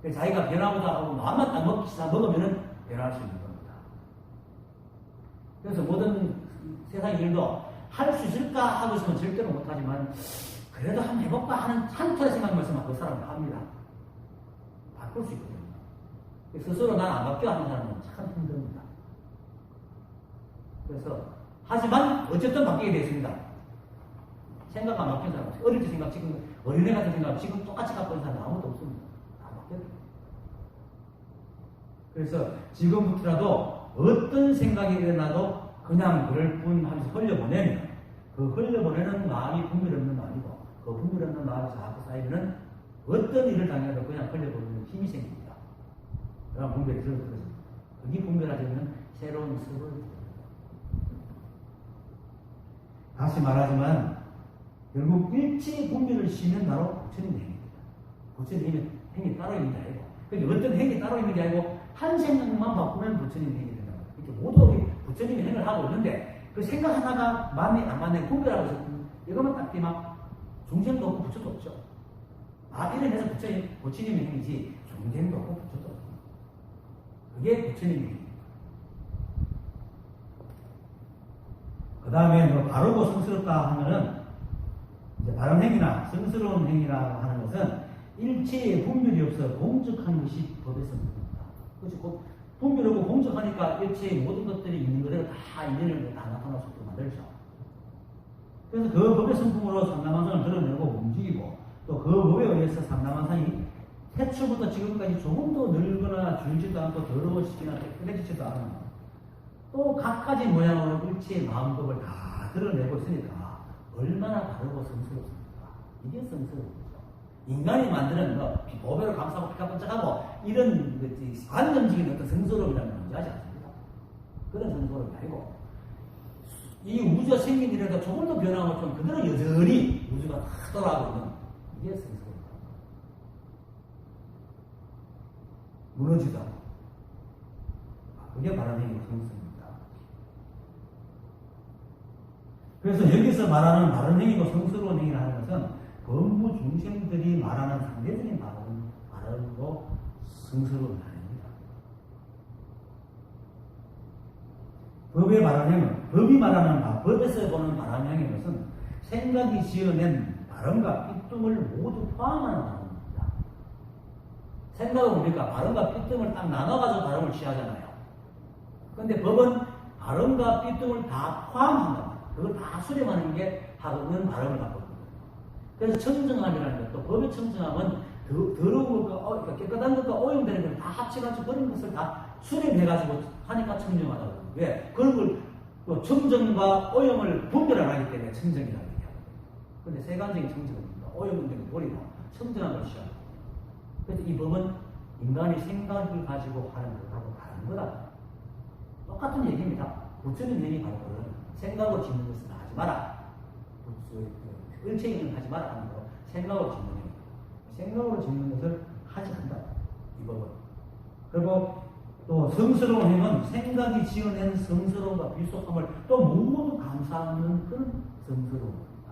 그래서 자기가 변하고자 하고 마음만 딱 먹으면은 변할 수 있는 겁니다. 그래서 모든 세상 일도 할 수 있을까 하고 있으면 절대로 못하지만 그래도 한번 해볼까 하는 한 톨의 생각만 있으면 그 사람은 합니다. 바꿀 수 있거든요. 스스로 난 안 바뀌어 하는 사람은 참 힘듭니다. 그래서 하지만 어쨌든 바뀌게 되었습니다. 생각 안 바뀐 사람, 어릴 때 생각, 지금 어린애 같은 생각, 지금 똑같이 갖고 있는 사람 아무도 없습니다. 다 바뀌어요. 그래서 지금부터라도 어떤 생각이 일어나도 그냥 그럴 뿐 하면서 흘려보내면 그 흘려보내는 마음이 분별 없는 마음이고 그 분별 없는 마음이 자꾸 쌓이면 어떤 일을 당해도 그냥 흘려보내는 힘이 생깁니다. 그럼 분별이 들어들어집니다. 그게 분별하자면 새로운 습을 다시 말하지만 결국 일체 분별을 쉬면 바로 부처님 행위입니다. 부처님 행위 따로 있는 게 아니고 그러니까 어떤 행위 따로 있는 게 아니고 한 생각만 바꾸면 부처님 행위 된다. 이렇게 모두 부처님이 행위를 하고 있는데 그 생각 하나가 맞네 안 맞네 분별하고 있으면 이것만 딱 막 중생도 없고 부처도 없죠. 이래서 부처님의 행위지 중생도 없고 부처도 없고 그게 부처님의 행위입니다. 그 다음에 바르고 성스럽다 하면은 이제 바른 행위나 성스러운 행위라 하는 것은 일체의 분별이 없어 공적한 것이 법의 성품입니다. 그렇지? 분별하고 공적하니까 일체의 모든 것들이 있는 그대로 다 인연을 다 나타날 수 있게 만들죠. 그래서 그 법의 성품으로 삼라만상을 드러내고 움직이고 또 그 법에 의해서 삼라만상이 태초부터 지금까지 조금도 늙거나 줄지도 않고 더러워지지나 깨끗해지지도 않은 또 각가지 모양으로 일체의 마음법을 다 드러내고 있으니까 얼마나 바르고 성스럽습니까? 이게 성스러운 거죠. 인간이 만드는 법을 감싸고 피카번쩍하고 이런 관념적인 어떤 성스러움이라는 존재하지 않습니다. 그런 성스러움이 아니고 이 우주가 생긴 일에도 조금 더 변화가 좀 그대로 여전히 우주가 다 돌아가고 있는 이게 성스러움입니다. 무너지다. 그게 바른 행위가 성스러움입니다. 그래서 여기서 말하는 바른 행위고 성스러운 행위라는 것은 범부 중생들이 말하는 상대적인 바르고 성스러운 행위입니다. 법의 바른 행위는 법이 말하는 법에서 보는 바른 행위는 것은 생각이 지어낸 바른과 삐뚤을 모두 포함하는 바른입니다. 생각은 뭡니까? 바른과 삐뚤을 딱 나눠가지고 바른을 취하잖아요. 그런데 법은 바른과 삐뚤을 다 포함한다. 그걸 다 수렴하는 게 하는 바람을 갖고 있거든요. 그래서 청정함이라는 것도 법의 청정함은 더러운 것과 깨끗한 것과 오염되는 걸 다 합쳐가지고 그런 것을 다 수렴해가지고 하니까 청정하다고. 왜? 그런 걸 또 청정과 오염을 분별 안 하기 때문에 청정이라고 얘기하거든요. 그런데 세간적인 청정입니다. 오염된 걸 버리고 청정한 걸 취합니다. 그래서 이 법은 인간이 생각을 가지고 하는 것하고 다른 거다. 똑같은 얘기입니다. 부처님 얘기 바로 그런 생각으로 짓는 것은 하지 마라. 일체행위는 하지 마라 하는 거. 생각으로 짓는 것. 생각으로 짓는 것을 하지 않는다. 이 법은. 그리고 또 성스러운 행은 생각이 지어낸 성스러움과 비속함을 또 모두 감사하는 그런 성스러움입니다.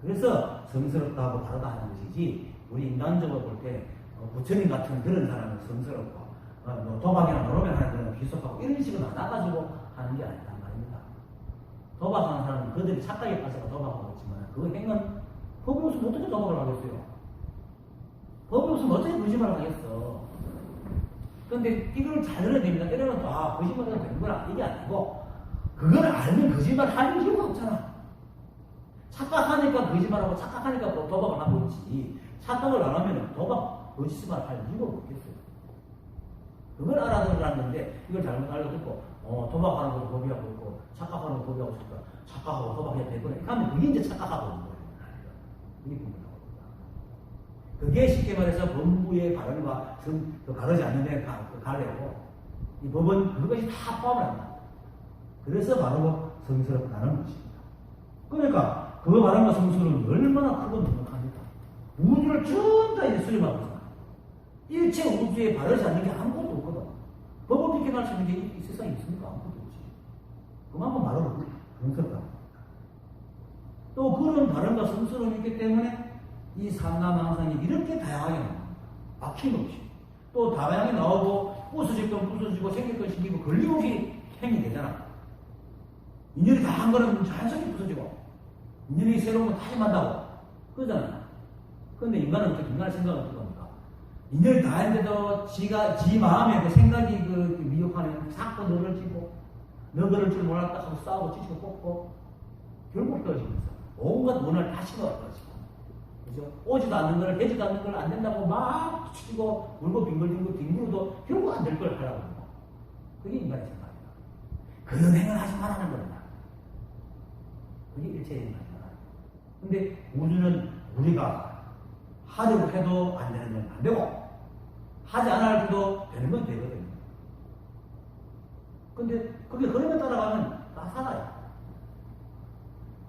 그래서 성스럽다고 바르다 하는 것이지 우리 인간적으로 볼 때 부처님 같은 그런 사람은 성스럽고 도박이나 노름에 하는 그런 비속하고 이런 식으로 나눠가지고 하는 게 아니다. 도박하는 사람은 그들이 착각에 빠져서 도박하고 있지만 그 행은 법이 없으면 어떻게 도박을 하겠어요? 법이 없으면 어떻게 거짓말을 하겠어? 그런데 이걸 잘 들어야 됩니다. 이러면 또 거짓말을 해도 되는구나. 이게 아니고 그걸 알면 거짓말 할 이유가 없잖아. 착각하니까 거짓말하고 착각하니까 또 도박을 하고 있지. 착각을 안 하면 도박, 거짓말 할 이유가 없겠어요. 그걸 알아들으라는 건데 이걸 잘못 알고 듣고 도박하는 걸 법이라고 있고 착각하는 걸 법이라고 있고 착각하고 도박해야 되구나. 그러면 그게 이제 착각하고 있는 거예요. 이게 분명합니다. 그게 쉽게 말해서 법무의 발언과 가르지 않는 데 가려고 이 법은 그것이 다 포함을 한다. 그래서 바로 성스럽다는 것입니다. 그러니까 그 바람과 성스러움이 얼마나 크고 넉넉합니까? 우주를 전부 다 이제 수렴하고 있어요. 일체 우주에 바르지 않는 게 아무것도 없거든. 법을 비켜날 수 있는 게 이 세상에 있습니까? 아무것도 없지. 그만큼 바로 성스럽다. 또 그런 바람과 성스러움이 있기 때문에 이 삼라망상이 이렇게 다양하게 나옵니다. 막힘없이. 또 다양하게 나오고 부서질 건 부서지고 생길 건 생기고 걸림없이 행이 되잖아. 인연이 다 한 거는 자연스럽게 부서지고, 인연이 새로운 건 다시 만나고, 그러잖아요. 그런데 인간은 어떻게, 인간의 생각은 어떻게 합니까? 인연이 다 했는데도 지 마음에 그 생각이 미혹하면 자꾸 너를 그럴 줄 몰랐다 하고 싸우고 찢고 꽂고, 결국 떨어지면서 온갖 원한을 다 심어가지고, 그죠? 오지도 않는 걸, 되지도 않는 걸 안 된다고 막 치고, 울고 빙글빙글 빙글도 결국 안 될 걸 하라고 하고. 그게 인간의 생각이다. 그런 행을 하지 말라는 거다. 그게 일체의 인간이다. 근데 우주는 우리가 하려고 해도 안 되는 건 안 되고, 하지 않아 해도 되는 건 되거든요. 근데 그게 흐름에 따라가면 다 살아요.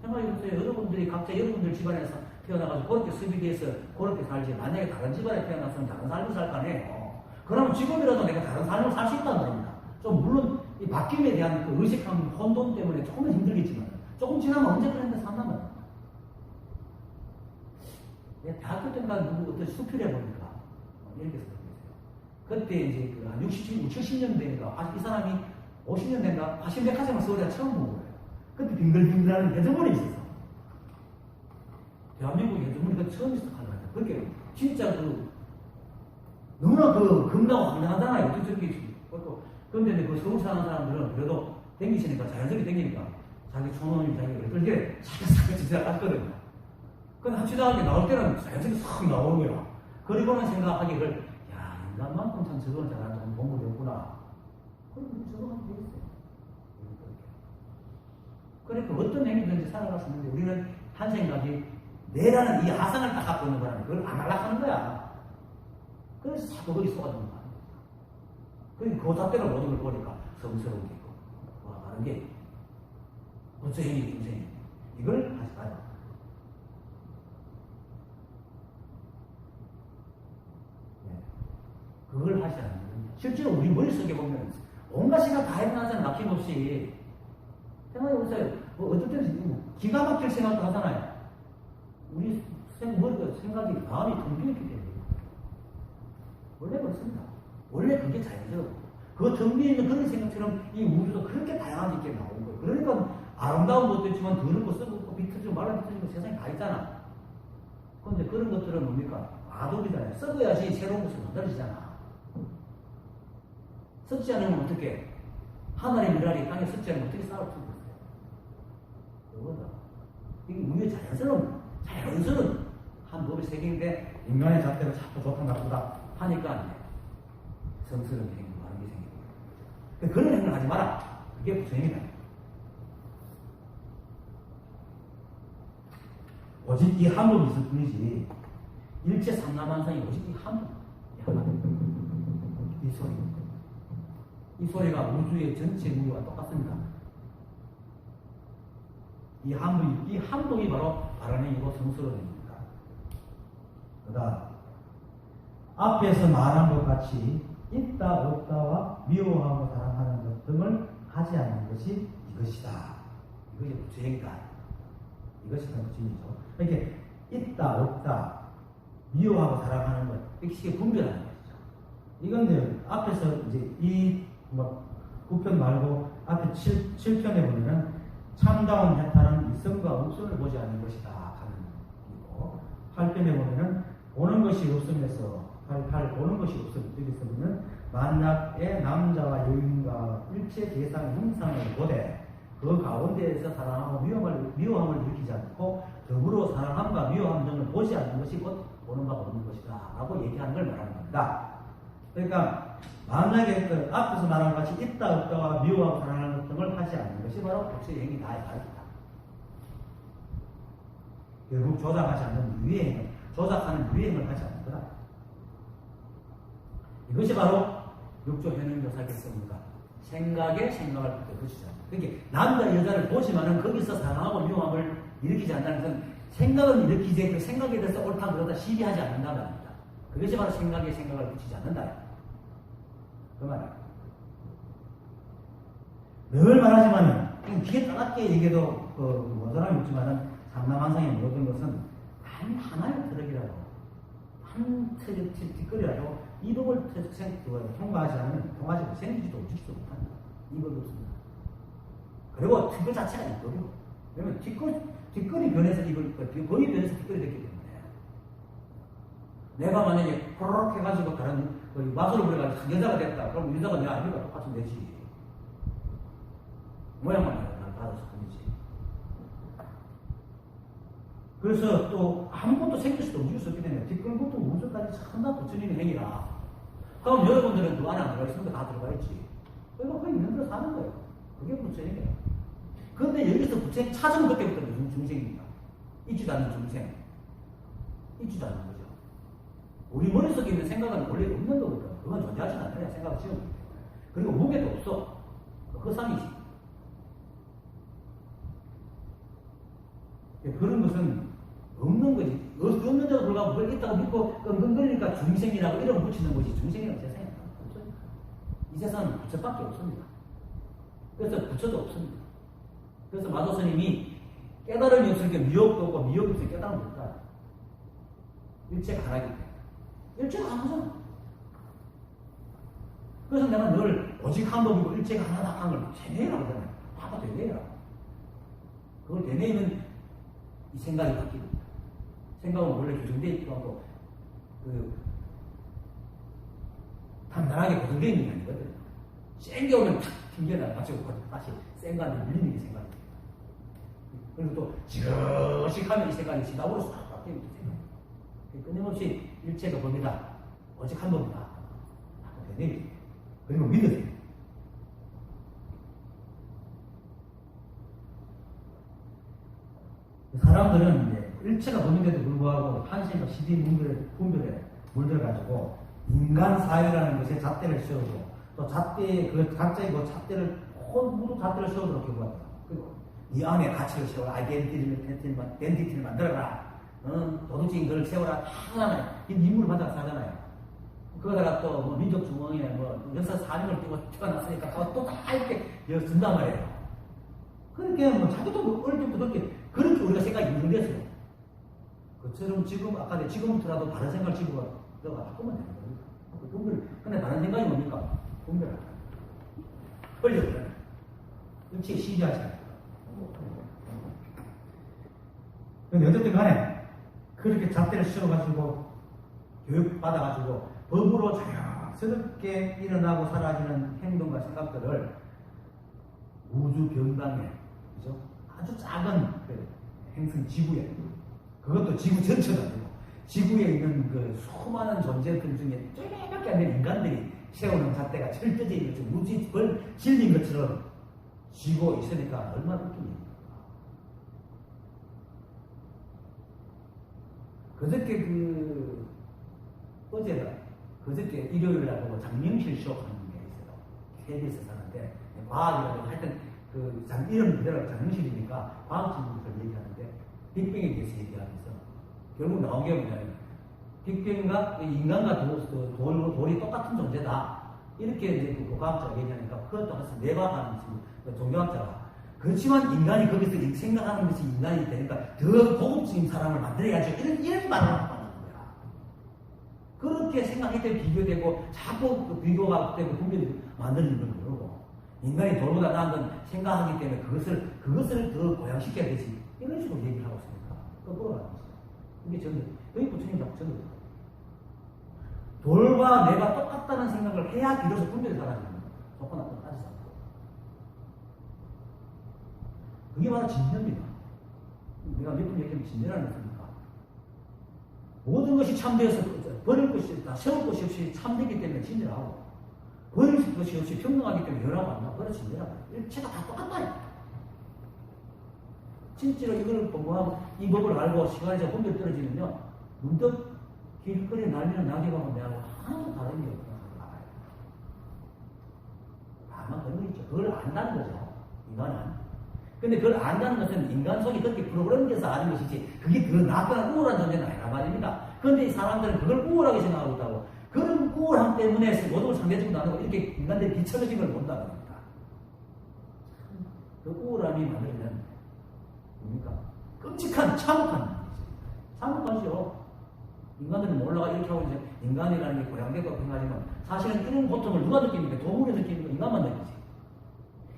생각해보세요. 여러분들이 각자 여러분들 집안에서 태어나가지고 그렇게 습입해서 그렇게 살지. 만약에 다른 집안에 태어났으면 다른 삶을 살 거 아니에요. 그러면 지금이라도 내가 다른 삶을 살 수 있다는 겁니다. 좀 물론 이 바뀜에 대한 그 의식한 혼돈 때문에 조금은 힘들겠지만 조금 지나면 언제 그랬는데 산단 말이에요. 내가 대학교 때인가 누구 어떤 수필해 보니까 이렇게 써있어요. 그때 이제 그 60, 70년대인가 이 사람이 50년대인가 화신백화점을 서울에 처음 본 거예요. 그때 빙글빙글하는 대저물이 있었어. 대한민국 대저물이 그때 처음 시작한 거예요. 그렇게 진짜 너무나 겁나고 황당하잖아요. 어떻게 저렇게. 그런데 그 서울 사는 사람들은 그래도 댕기시니까 자연스럽게 댕기니까 자기 촌놈이 자기가 그렇게 사각사각 지나갔거든요. 근데 한 지나가게 나올 때는 자연스럽게 싹 나오는 거야. 그리고는 생각하기를, 야, 인간만큼 참 적응을 잘하는 동물이 없구나. 그럼 적응하면 되겠어요. 그러니까 어떤 행위든지 살아갈 수 있는데 우리는 한 생각이 내라는 이 아상을 딱 갖고 있는 거라는 그걸 안 하려고 하는 거야. 그래서 자꾸 거기 쏟아지는 거야. 그 잣대로 모든 걸 보니까 성스러운 게 있고, 와, 다른 게, 어쩌행이, 중생이. 이걸 하지 마요. 네. 그걸 하지 않는 거예요. 실제로 우리 머릿속에 보면, 온갖 생각 다 해보나잖아, 막힘없이. 생각해보세요. 어떨 때는 기가 막힐 생각도 하잖아요. 우리 생각이, 마음이 텅 비었기 때문에. 원래 그렇습니다. 원래 그게 자연스럽고, 그 정비에 있는 그런 생각처럼 이 우주도 그렇게 다양하게 이렇게 나오는 거예요. 그러니까 아름다운 것도 있지만 더러운 거 썩고 비틀어지고 말라 비틀어지고 세상에 다 있잖아. 그런데 그런 것들은 뭡니까? 아동이잖아요. 썩어야지 새로운 것을 만들어지잖아. 썩지 않으면 어떻게? 하늘의 미랄이 땅에 썩지 않으면 어떻게 싸울 수 있어요? 그거다. 이게 우리의 자연스러운 한 법의 세계인데 인간의 잣대로 자꾸 좋다 나쁘다 하니까 성스러운 행위가 하는 게 생기는 거예요. 그런 행위를 하지 마라. 그게 부처행위다. 오직 이 한 법이 있을 뿐이지 일체 삼라만상이 오직 이 한 법. 이 소리. 이 소리가 우주의 전체 무게와 똑같습니다. 이 한 법이 바로 바른 행위고 성스러운 행위입니다. 그다음 앞에서 말한 것 같이 있다 없다와 미워하고 사랑하는 것 등을 하지 않는 것이 이것이다. 이것이 부처행위다. 이것이 부처행위죠. 이렇게 있다 없다 미워하고 사랑하는 것 이렇게 분별하는 것이죠. 이건 이제 앞에서 이제 구편 말고 앞에 7편에 보면은 참다운 해탈은 이성과 없음을 보지 않는 것이다 하는 이고 8편에 보면은 보는 것이 없음에서 보는 것이 없음 여기서 보면 만락의 남자와 여인과 일체 대상 형상을 보되 그 가운데에서 사랑하고 미워함을 일으키지 않고 더불어 사랑함과 미워함 등을 보지 않는 것이 곧 보는 바가 없는 것이다 라고 얘기하는 걸 말하는 겁니다. 그러니까 만약에 그 앞에서 말한 것 같이 있다 없다와 미워하고 사랑하는 것 등을 하지 않는 것이 바로 복수의 행위다 이 말입니다. 결국 조작하지 않는 유행을 조작하는 유행을 하지 않는 거다. 이것이 바로 육조 현행묘사겠습니다. 생각에 생각을 붙이자. 그러니까 남자 여자를 보지만은 거기서 사랑하고 미워함을 일으키지 않는다는 것은 생각은 일으키지 그 생각에 대해서 옳다 그러다 시비하지 않는다는 말입니다. 그것이 바로 생각에 생각을 붙이지 않는다. 그 말이에요. 늘 말하지만은 귀에 따갑게 얘기해도 뭐 사람이 없지만은 삼라만상의 모든 것은 단 하나의 트럭이라고 한 뒷거리라도 이 법을 통과하지 않으면 통하지 생기지도 움직이지도 못합니다. 이 법이 없습니다. 그리고 뒷글 자체가 뒷글이고. 왜냐면 뒷글이 변해서 이걸, 범이 변해서 뒷글이 됐기 때문에. 내가 만약에 호로록 해가지고 다른, 마술을 부려가지고 여자가 됐다. 그럼 여자가 내 아니가 똑같으면 되지. 모양만 달라서 뿐이지. 그래서 또 아무것도 생길 수도 움직일 수 없기 때문에 뒷글부터 우주까지 참나 부처님의 행위라. 그럼 여러분들은 그 안에 안 들어가 있으면 다 들어가 있지. 그러니까 그 있는 대로 사는 거예요. 그게 부처님이에요. 그런데 여기서 부처님 찾으면 그때부터 중생입니다. 있지도 않는 중생. 있지도 않는 거죠. 우리 머릿속에 있는 생각은 원래 없는 거거든. 그건 존재하지 않아요. 생각을 지어보기 때문에. 그리고 무게도 없어. 허상이지. 그런 것은 없는 거지. 없는데도 불구하고 그걸 있다고 믿고 끙끙거리니까 중생이라고 이름 붙이는 거지. 중생이라는 세상에 없어요. 이 세상은 부처밖에 없습니다. 그래서 부처도 없습니다. 그래서 마도 스님이 깨달음이 없으니까 미혹도 없고 미혹이 없으니까 깨달음이 없다. 일체가 하나이기 때문에. 일체가 하나잖아. 그래서 내가 늘 오직 한 법이고 일체가 하나다 하는 걸 되뇌라고 하잖아요. 다가 되뇌라. 그걸 되뇌면 이 생각이 바뀝니다. 생각은 원래 규정되어 있기도 하고, 단단하게 고정되어 있는 게 아니거든. 센 게 오면 탁 튕겨나가지고 다시 센 거한테 밀리는 게 생각이에요. 그리고 또 지그시 하면 이 생각이 지나버려 싹 바뀝니다. 끊임없이 일체가 법이다. 오직 한 법이다. 되뇌. 그리고 믿으세요. 사람들은 이제 일체가 법인데도 불구하고 한심과 시비 분별에 물들어가지고 인간 사회라는 것에 잣대를 세우고 또 잣대에 그 각자의 그 잣대를 모두 잣대를 세우도록 교구한다. 그리고 이 안에 가치를 세워라. 아이덴티티를 만들어라. 도덕적인 걸 세워라. 하나는 인물 바닥 사잖아요. 그러다가 또 뭐 민족 중앙에 뭐 역사 사명을 띄고 태어났으니까 또 다 이렇게 쓴단 말이에요. 그렇게 뭐 자기도 어릴 때부터 그렇게 우리가 생각이 유명됐어요. 그처럼 지금 아까 내 지금부터라도 다른 생각을 집어가 너가 바꾸면 되는 겁니다. 근데 다른 생각이 뭡니까? 분별하다. 흘려버려요. 일체에 시비하지 않아요. 근데 어쨌든 간에 그렇게 잣대를 씌워가지고 교육받아가지고 법으로 자연스럽게 일어나고 사라지는 행동과 생각들을 우주 변방에, 그죠? 아주 작은 그 행성 지구에, 그것도 지구 전체가 아니고 지구에 있는 그 수많은 존재들 중에 쪼개밖에 안 되는 인간들이 세우는 잣대가 철저히 이렇게 무지벌 질린 것처럼 쥐고 있으니까 얼마나 웃깁니까? 그저께 일요일날 보고 장명실 쇼 하는 게 있어요. KBS 사는데 과학이라고 하여튼 이름 그대로 장명실이니까 과학 친구들 얘기하는데 빅뱅에 대해서 얘기하면서 결국 나온 게 뭐냐면 빅뱅과 인간과 돌이 똑같은 존재다. 이렇게 이제 그 과학자가 얘기하니까 그것도 같이 내과하는 친구, 종교학자가 그렇지만 인간이 거기서 생각하는 것이 인간이 되니까 더 고급진 사람을 만들어야죠. 이런 말을 하는 거야. 그렇게 생각할 때 비교되고 자꾸 그 비교가 되고 분별이 만드는 건 모르고 인간이 돌보다 나은 건 생각하기 때문에 그것을 더 보양시켜야 되지. 이런 식으로 얘기를 하고 있으니까 거꾸로 가는 거죠. 이게 거의 부처님 전부 돌과 내가 똑같다는 생각을 해야 비로소 분별이 사라지는 거예요. 좋고 나쁘고 따지지 않고. 그게 바로 진전입니다. 내가 몇 번 얘기하면 진전하는 것입니까? 모든 것이 참되어서 버릴 것이 없다. 세울 것이 없이 참되기 때문에 진전하고 버릴 것이 없이 평등하기 때문에 열하고 안 나. 그래 진전하고. 일체가 다 똑같다. 실제로 이걸 공부하고 이 법을 알고 시간이 좀 분별 떨어지면요. 문득 길거리에 날리는 낙엽하고 내하고 하나도 다른 게 없구나. 다만 그런 거 있죠. 그걸 안다는 거죠. 인간은. 근데 그걸 안다는 것은 인간 속이 그렇게 프로그램돼서 아는 것이지 그게 더 나쁘거나 우월한 존재는 아니란 말입니다. 그런데 이 사람들은 그걸 우월하게 생각하고 있다고. 그런 우월함 때문에 모든 상대적으로 나누고 이렇게 인간들이 비천해진 걸 본다는 겁니다. 그 우월함이 만들면 뭡니까? 끔찍한 참혹하죠. 인간들은 몰라가 이렇게 하고 이제 인간이라는 게 고양되고 생각하지만 사실은 이런 고통을 누가 느낍니까? 동물이 느끼는 거 인간만 느끼지.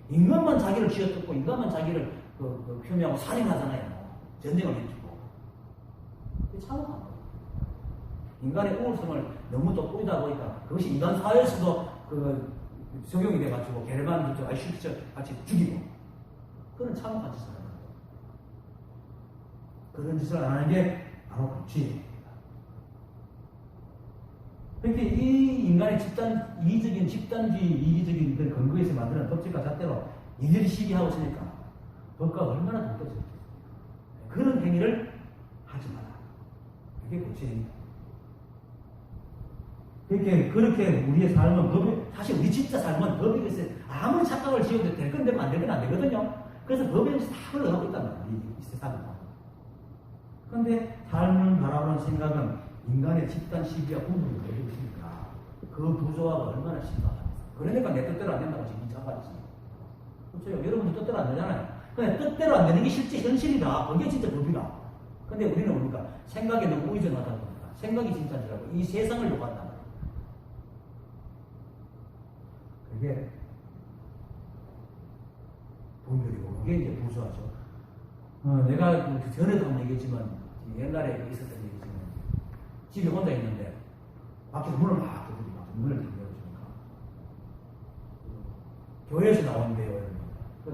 인간만 자기를 쥐어뜯고 인간만 자기를 표명하고 살인하잖아요. 전쟁을 해주고. 그게 참혹한 거예요. 인간의 우월성을 너무 돋보이다 보니까 그것이 인간 사회에서도 적용이 돼가지고 게르만 아이슈비츠 같이 죽이고 그런 참혹한 짓을 하는 거예요. 그런 짓을 안 하는 게 바로 법치입니다. 그러니까 이 인간의 이기적인 집단주의, 이기적인 그 근거에서 만드는 법칙과 잣대로 이들이 시기하고 있으니까 법과 얼마나 독특해졌겠어요. 그런 행위를 하지 마라. 그게 법칙입니다. 그렇게 우리의 삶은 사실 우리 진짜 삶은 법에 의해서 아무리 착각을 지어도 될 건 되면 안 되건 안 되거든요. 그래서 법에 의해서 다 흘러가고 있단 말이에요. 이 세상은. 그런데 삶을 바라보는 생각은 인간의 집단 시기와 공부를 걸리고 있으니까 그 부조화가 얼마나 심각합니까? 그러니까 내 뜻대로 안 된다고 지금 자빠지지. 그렇죠? 여러분도 뜻대로 안 되잖아요. 근데 뜻대로 안 되는 게 실제 현실이다. 그게 진짜 법이다. 근데 우리는 뭡니까? 생각에 너무 의존하다 보니까 생각이 진짜인 줄 알고 이 세상을 욕한단 말이에요. 그게 분별이고 그게 이제 부조화죠. 내가 전에도 한번 얘기했지만 옛날에 있었던 얘기지만 집에 혼자 있는데 밖에서 문을 막 두드리고 문을 열어주니까 교회에서 나온대요.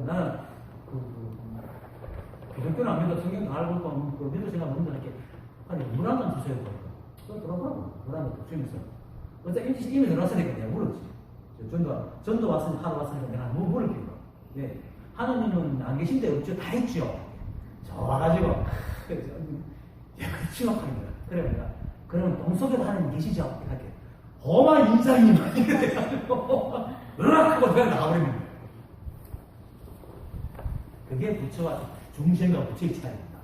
나는 기독교는 안 믿어 성경도 알고 있고 믿을 생각 없는데 이렇게 아니 물 한 잔 주세요. 그러더라고. 물 한 잔 주면서 어차피 이미 들어왔으니까 내가 물었지. 전도 왔으니까 하러 왔으니까 내가 물을 피워. 예. 하느님은 안 계신데 없죠. 다 있죠. 저 와가지고 심각한 거야. 그래 내가 그러면 동석에도 하느님 계시죠? 이렇게 험한 인상이 막 이렇게 돼가지고 으악 하고 내가 나가버리는 거야. 그게 부처와 중생과 부처의 차이입니다.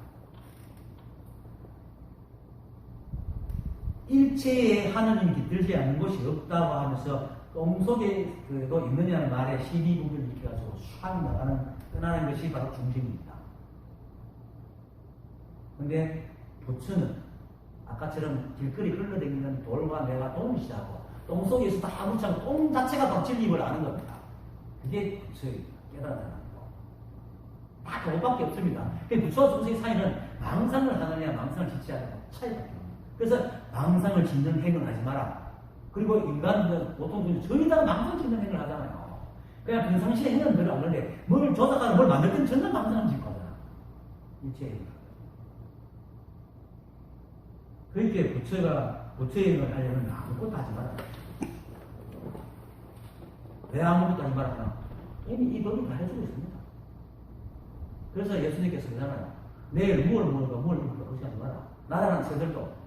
일체에 하느님 깃들지 않는 것이 없다고 하면서 똥속에도 있느냐는 말에 12분을 익혀가지고 촥 떠나는 것이 바로 중생입니다. 근데 부처는 아까처럼 길거리 흘러다니는 돌과 내가 동시하고 똥속에서도 아무렇지 않고 똥 자체가 다 진립을 아는 겁니다. 그게 부처의 깨달은 사람이고 다 그것밖에 없습니다. 부처와 중생의 사이는 망상을 하느냐 망상을 짓지 않느냐 차이밖에 없습니다. 그래서 망상을 짓는 행을 하지 마라. 그리고 인간은 보통 저희 다 망상 짓는 행을 하잖아요. 그냥 평상시에 행은 별로 안 그런데 뭘 조작하고 뭘 만들 때는 전혀 망상을 짓고 하잖아. 일체의 그렇게 부처의 행을 하려면 아무것도 하지 마라. 왜 아무것도 하지 마라? 이미 이 법이 다 해주고 있습니다. 그래서 예수님께서 그러잖아요. 내일 무엇을 먹을까 그러지 하지 마라. 나라는 새들도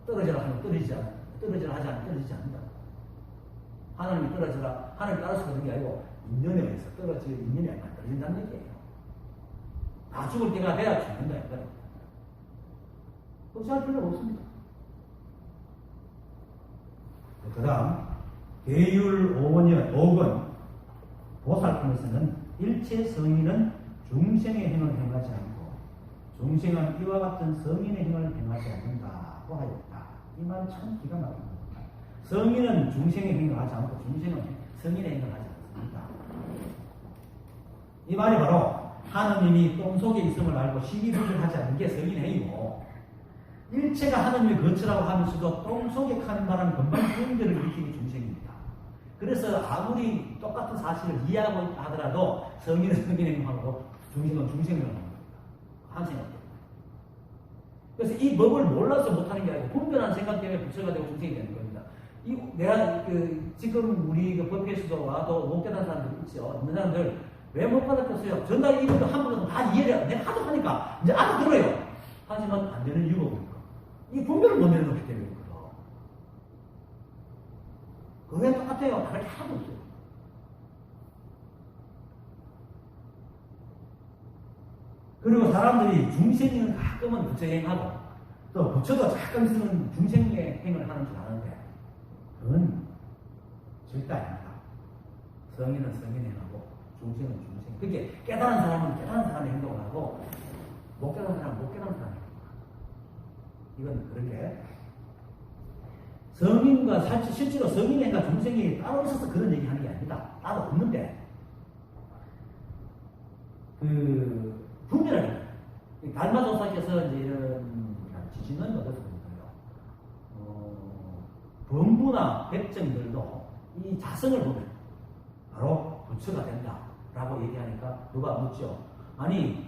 떨어지라 하면 떨어지지 않는다. 하나님이 떨어지라, 하나님 따라서 그런 게 아니고 인연에 의해서 떨어지는 인연이 아니라 떨어진다는 얘기예요. 다 죽을 때가 돼야 죽는다. 그렇지 않을 필요가 없습니다. 그 다음 계율 5권 보살품에서는 일체 성인은 중생의 행을 행하지 않고 중생은 이와 같은 성인의 행을 행하지 않는다고 하였다. 이 말은 참 기가 막힙니다. 성인은 중생의 행을 하지 않고 중생은 성인의 행을 하지 않습니다. 이 말이 바로 하느님이 똥속에 있음을 알고 시기분을 하지 않는 게 성인의 행위고 일체가 하느님의 거처라고 하면서도 똥속에 가는 바람 금방 분별을 일으키는 중생입니다. 그래서 아무리 똑같은 사실을 이해하고 하더라도 성인은 성인의 행위하고 중생은 중생의 행위합니다. 한 생각 때문에. 그래서 이 법을 몰라서 못하는 게 아니고 분별한 생각 때문에 부처가 되고 중생이 되는 겁니다. 내가 지금 우리 법회에서도 와도 못 깨달은 사람들 있죠. 있는 사람들 왜 못 받았겠어요? 전날 이 법을 한 번도 다 이해를 내가 하도 하니까 이제 알아들어요. 하지만 안 되는 이유가 뭡니까? 이 분별을 못 내놓기 때문에 그래요. 그게 똑같아요. 다를 게 하나도 없어요. 그리고 사람들이 중생행은 가끔은 부처행하고 또 부처도 가끔 쓰는 중생의 행을 하는 줄 아는데 그건 절대 아닙니다. 성인은 성인의 행하고 중생은 중생. 그게 깨달은 사람은 깨달은 사람의 행동을 하고 못 깨달은 사람은 못 깨달은 사람의 행동을 하고 이건 그런 게 성인과 실제로 성인의 행과 중생이 따로 있어서 그런 얘기 하는 게 아닙니다. 따로 없는데 분별하게 달마도사께서 이제 이런 지시는 어디서 보니까요. 범부나 백정들도 이 자성을 보면 바로 부처가 된다라고 얘기하니까 누가 묻죠. 아니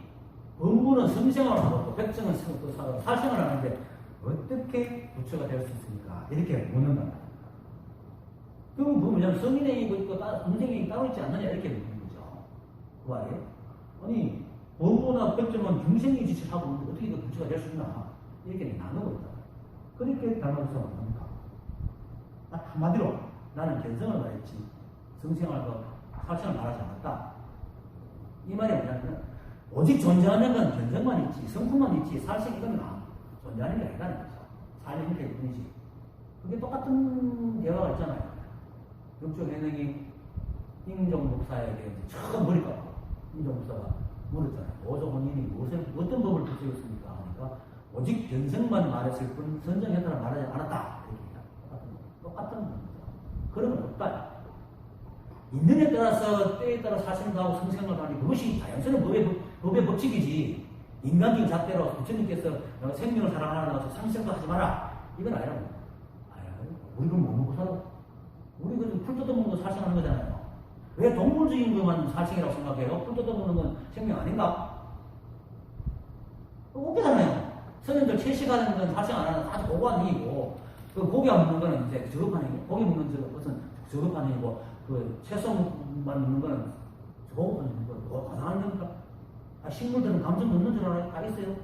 범부는 성생활을 하고 또 백정은 또 사생활을 하는데 어떻게 부처가 될 수 있습니까? 이렇게 묻는단 말입니다. 그럼 그 뭐냐면 성인의 이고 있고 중생이 따로 있지 않느냐 이렇게 묻는 거죠. 그 말이에요. 아니 범부나 백정은 중생이 지시를 하고 있는데 어떻게 그 부처가 될 수 있나 이렇게 나누고 있다. 그렇게 달마도사가 뭡니까? 딱 한마디로 나는 견성을 말했지 성생활과 사생활을 말하지 않았다. 이 말이 뭐냐면 오직 존재하는 건 견성만 있지 성품만 있지 사생 이건 존재하는 게 아니라는 거죠. 삶의 형태일 뿐이지. 그게 똑같은 대화가 있잖아요. 육종해능이 임종 목사에게 처음 머리 깎고 임종 목사가 물었잖아요. 오조 본인이 어떤 법을 붙였습니까? 하니까 오직 견성만 말했을 뿐 선정했다는 말하지 않았다. 이렇게 똑같은 겁니다. 그런 건 없다. 있는에 따라서 때에 따라 사생도 하고 성생활도 하니 그것이 자연스러운 법의 법칙이지. 인간적인 잣대로 부처님께서 생명을 사랑하라고 상생도 하지 마라. 이건 아니라고. 우리 그럼 뭐 먹고 살아? 우리 그 풀 뜯어먹는 거 사생하는 거잖아요. 왜 동물적인 것만 사생이라고 생각해요? 풀 뜯어먹는 건 생명 아닌가? 웃기잖아요. 선생님들 채식하는 건 사생 안 하는 아주 고고한 얘기고, 그 고기 안 먹는 거는 이제 저급한 얘기, 고기 먹는 것은 저급한 얘기고, 그 채소만 먹는 거는 저급한 얘기고, 뭐 가능한 겁니까? 식물들은 감정 넣는 줄 알겠어요?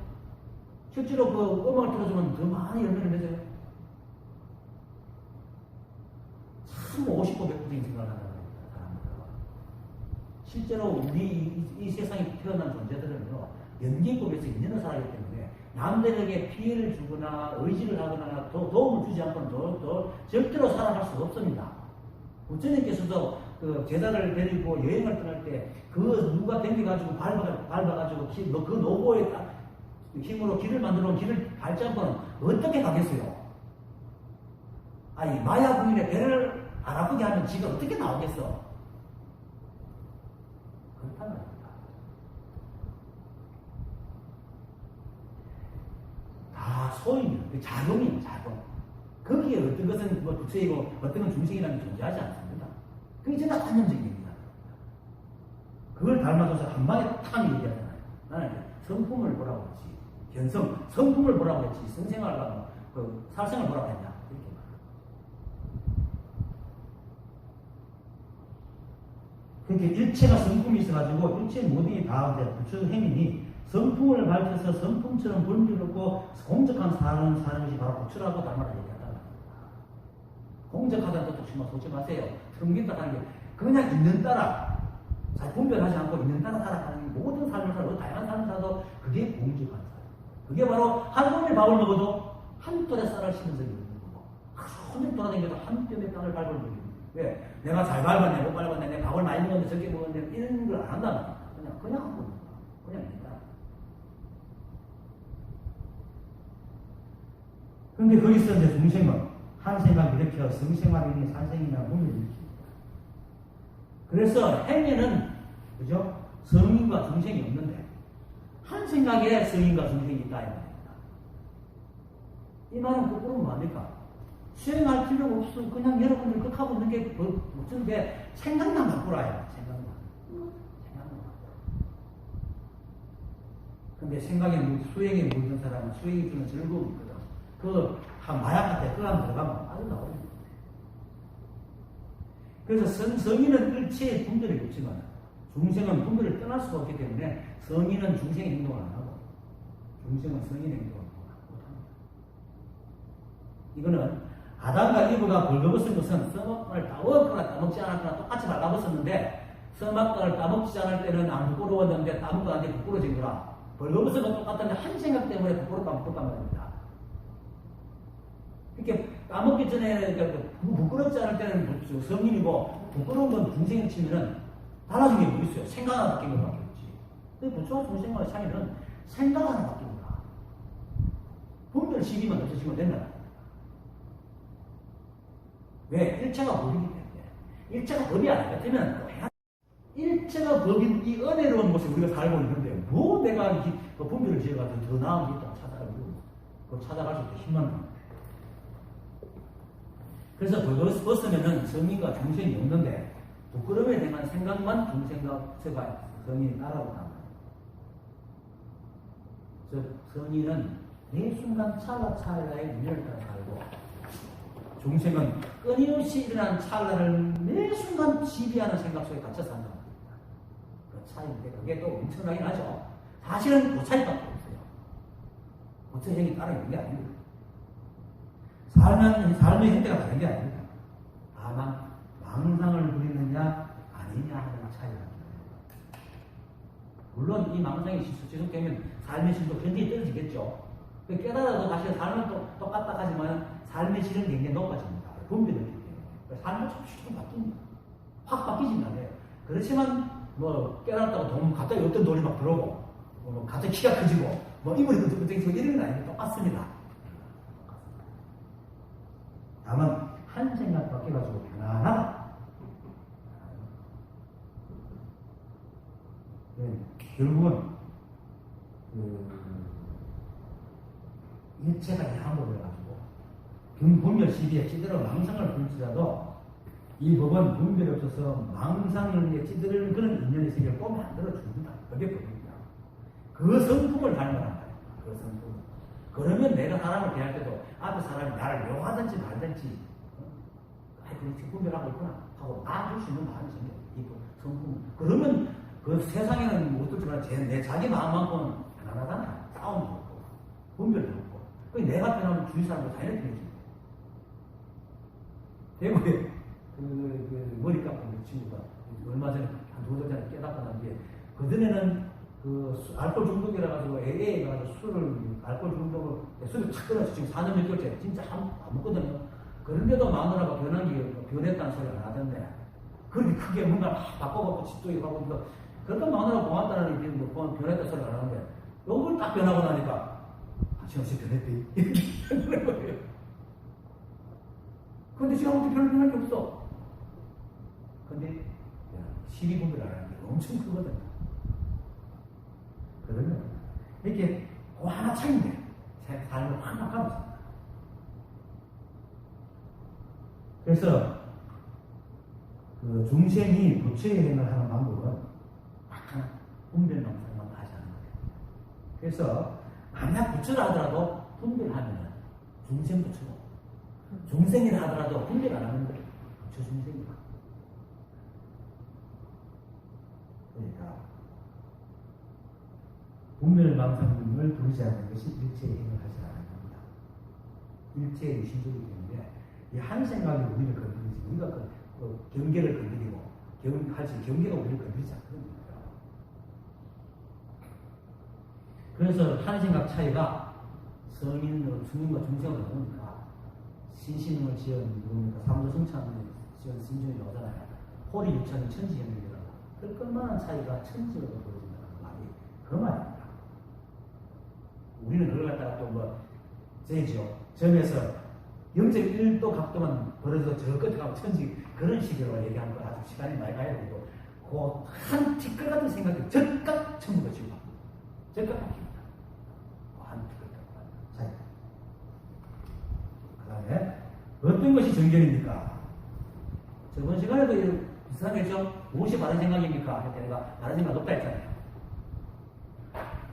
실제로 그 음악을 틀어주면 더 많이 열매를 맺어요. 참 50보 100보적인 생각을 한다는 겁니다. 사람들. 실제로 우리 이 세상에 태어난 존재들은요, 연기법에서 인연을 살아가기 때문에 남들에게 피해를 주거나 의지를 하거나 도움을 주지 않고는 절대로 살아갈 수가 없습니다. 부처님께서도 그 제자를 데리고 여행을 떠날 때 그 누가 댕겨가지고 밟아가지고 그 노고에 힘으로 길을 만들어 놓은 길을 밟지 않고는 어떻게 가겠어요? 아니 마야 부인의 배를 안 아프게 하면 지가 어떻게 나오겠어? 그렇단 말입니다. 다 소임이에요. 작용이에요, 작용. 거기에 어떤 것은 뭐 부처이고 어떤 건 중생이라는 게 존재하지 않습니다. 그게 진짜 관념적인 얘기입니다. 그걸 달마도사 한 방에 탁 얘기하잖아요. 나는 성품을 보라고 했지. 성품을 보라고 했지. 성생활과 그 살생을 보라고 했냐. 이렇게 말합니다. 그렇게 일체가 성품이 있어가지고 일체 모든 게 다 부처 행위니 성품을 밝혀서 성품처럼 본질없고 공적한 사는 것이 바로 부처라고 달마다 얘기한다. 공적하다는 것도 정말 속지 마세요. 성긴다 하는 게 그냥 있는 따라 잘 분별하지 않고 있는 따라 살아가는 모든 삶을 살고 다양한 삶을 살아도 그게 공적한 삶. 그게 바로 한 번에 밥을 먹어도 한 톨의 쌀을 씹은 적이 있는 거고 한번 돌아다녀도 한 뼘의 땅을 밟은 적이 있는 거고 왜? 내가 잘 밟았네 못 밟았네 내가 밥을 많이 먹었네 적게 먹었네 이런 걸 안 한다는 거야. 그냥 하고 있는 거야. 그냥 있다. 그런데 거기서 이제 중생은 한 생각 일으켜 성생활이니 산생이나 분을 일으킵니다. 그래서 행위는 그죠? 성인과 중생이 없는데 한 생각에 성인과 중생이 있다 이 말입니다. 이 말은 거꾸로 뭐합니까? 수행할 필요가 없어. 그냥 여러분들 그렇게 하고 있는 게 무슨데 생각만 갖고 라요. 생각만 갖고. 근데 수행에 물든 사람은 수행이 주는 즐거움이 있거든. 한 마약 같아. 그 안에 들어가면 아주 나오는 그래서 성인은 일체의 분별이 없지만 중생은 분별을 떠날 수가 없기 때문에 성인은 중생의 행동을 안 하고 중생은 성인의 행동을 못합니다. 이거는 아담과 이브가 벌거벗은 것은 써먹을 따먹거나 따먹지 않았거나 똑같이 발라벗었는데 써먹거나 따먹지 않을 때는 안 부끄러웠는데 따먹고 나한테 부끄러워진 거라. 벌거벗은 건 똑같은데 한 생각 때문에 부끄럽단 말입니다. 이렇게 까먹기 전에 부끄럽지 않을 때는 성인이고 부끄러운 건 중생을 치면은 달라진 게 뭐 있어요? 생각 하나 바뀐 것밖에 없지. 근데 부처와 중생과의 차이는 생각 하나 바뀝니다. 분별 시기만 없어지면 된다. 왜? 일체가 법이기 때문에. 일체가 법이 아니라 되면 일체가 법인 이 은혜로운 곳에 우리가 살고 있는데 뭐 내가 분별을 지어가지고 더 나은 길을 찾아가지고 그걸 찾아갈 수 있게 힘만 납니다. 그래서 그것을 벗으면은 성인과 중생이 없는데 부끄러움에 대한 생각만 중생과 성인이 따라오다. 즉 성인은 매 순간 찰나의 운명을 따라 살고 중생은 끊임없이 일어나는 찰나를 매 순간 지배하는 생각 속에 갇혀 산다. 그 차이인데 그게 또 엄청나긴 하죠. 사실은 그 차이밖에 없어요. 고체형이 따로 있는 게 아닙니다. 삶의 형태가 다른 게 아닙니다. 다만 망상을 부리느냐 아니냐 하는 차이입니다. 물론 이 망상이 지속되면 삶의 질도 굉장히 떨어지겠죠. 깨달아도 사실 삶은 똑같다 하지만 삶의 질은 굉장히 높아집니다. 분별이 있기 때문에. 삶은 조금 바뀝니다. 확 바뀌진 않아요. 그렇지만 뭐 깨달았다고 갑자기 어떤 돈이 막 들어오고 뭐 갑자기 키가 커지고 뭐 이물이 끄적끄적해지고 이런 건 아니고 똑같습니다. 다만 한 생각 바뀌어가지고 편안하다. 네, 결국은 일체가 양보돼가지고 분별 시비에 찌들어 망상을 부릴지라도 이 법은 분별이 없어서 망상을 찌들는 그런 인연의 세계를 꼭 만들어줍니다. 그게 법입니다. 그 성품을 닮아란 말이에요. 그 성품. 그러면 내가 사람을 대할 때도 앞에 사람이 나를 욕하든지 말든지 그렇지 분별하고 있구나 하고 놔줄 수 있는 마음이 생겨요. 이 성품. 그러면 그 세상에는 못 들지만 내 자기 마음만큼은 편안하잖아요. 싸움도 없고 분별도 없고. 그 내가 편하면 주위 사람도 당연히 편해집니다. 대구에 그 머리 깎은 그 친구가 얼마 전에 한 2달 전에 깨닫고 난 뒤에 그전에는 그 알코올 중독이라 가지고 AA 가지고 알코올 중독을 술을 착 끊어서 지금 4년 몇 개월째 진짜 안 먹거든요. 그런데도 마누라가 변했다는 소리가 안 하던데 그렇게 크게 뭔가 바꿔갖고 집도 가고 그러니까 그러니까 마누라가 고맙다는 얘기 뭐 변했다는 소리가 안 하는데 요걸 딱 변하고 나니까 지금 변했대 이렇게 되는 거예요. 근데 지금 아무튼 별 변할 게 없어. 근데 시비 분별 안 하는 게 엄청 크거든요. 그러면 이렇게 하나 차이인데 삶을 확 바꿔놓습니다. 그래서 그 중생이 부처행을 하는 방법은 약간 분별망상만 하지 않는 거예요. 그래서 만약 부처라 하더라도 분별하면 중생 부처고 중생이라 하더라도 분별 안 하는 거예요. 부처 중생이고. 그러니까 분별망상을 부르지 않는 것이 일체의 행을 하지 않는 겁니다. 일체의 유신적이기 때문에 이 한 생각이 우리를 건드리지 우리가 경계를 건드리고 경계가 우리를 건드리지 않거든요. 그래서 한 생각 차이가 성인과 중생으로 나오니까 신신을 지은 누구니까 삼도승찬을 지은 신중이 나오잖아요. 호리 유천은 천지현명이라고 그 끝만한 차이가 천지로 보여진다는 말이 그 말입니다. 우리는 그걸 갖다가 또 뭐 재죠. 점에서 0.1도 각도만 벌어서 저 끝에 가면 천지 그런 식으로 얘기하는 거 아주 시간이 많이 가야 되고 그 한 티끌 같은 생각이 즉각 천부가 지고 즉각 바뀝니다. 한 티끌 같은 차이. 그 다음에 어떤 것이 정견입니까? 저번 시간에도 비슷한 게 있죠. 무엇이 바른 생각입니까? 할 때 내가 바른 생각 없다 했잖아요.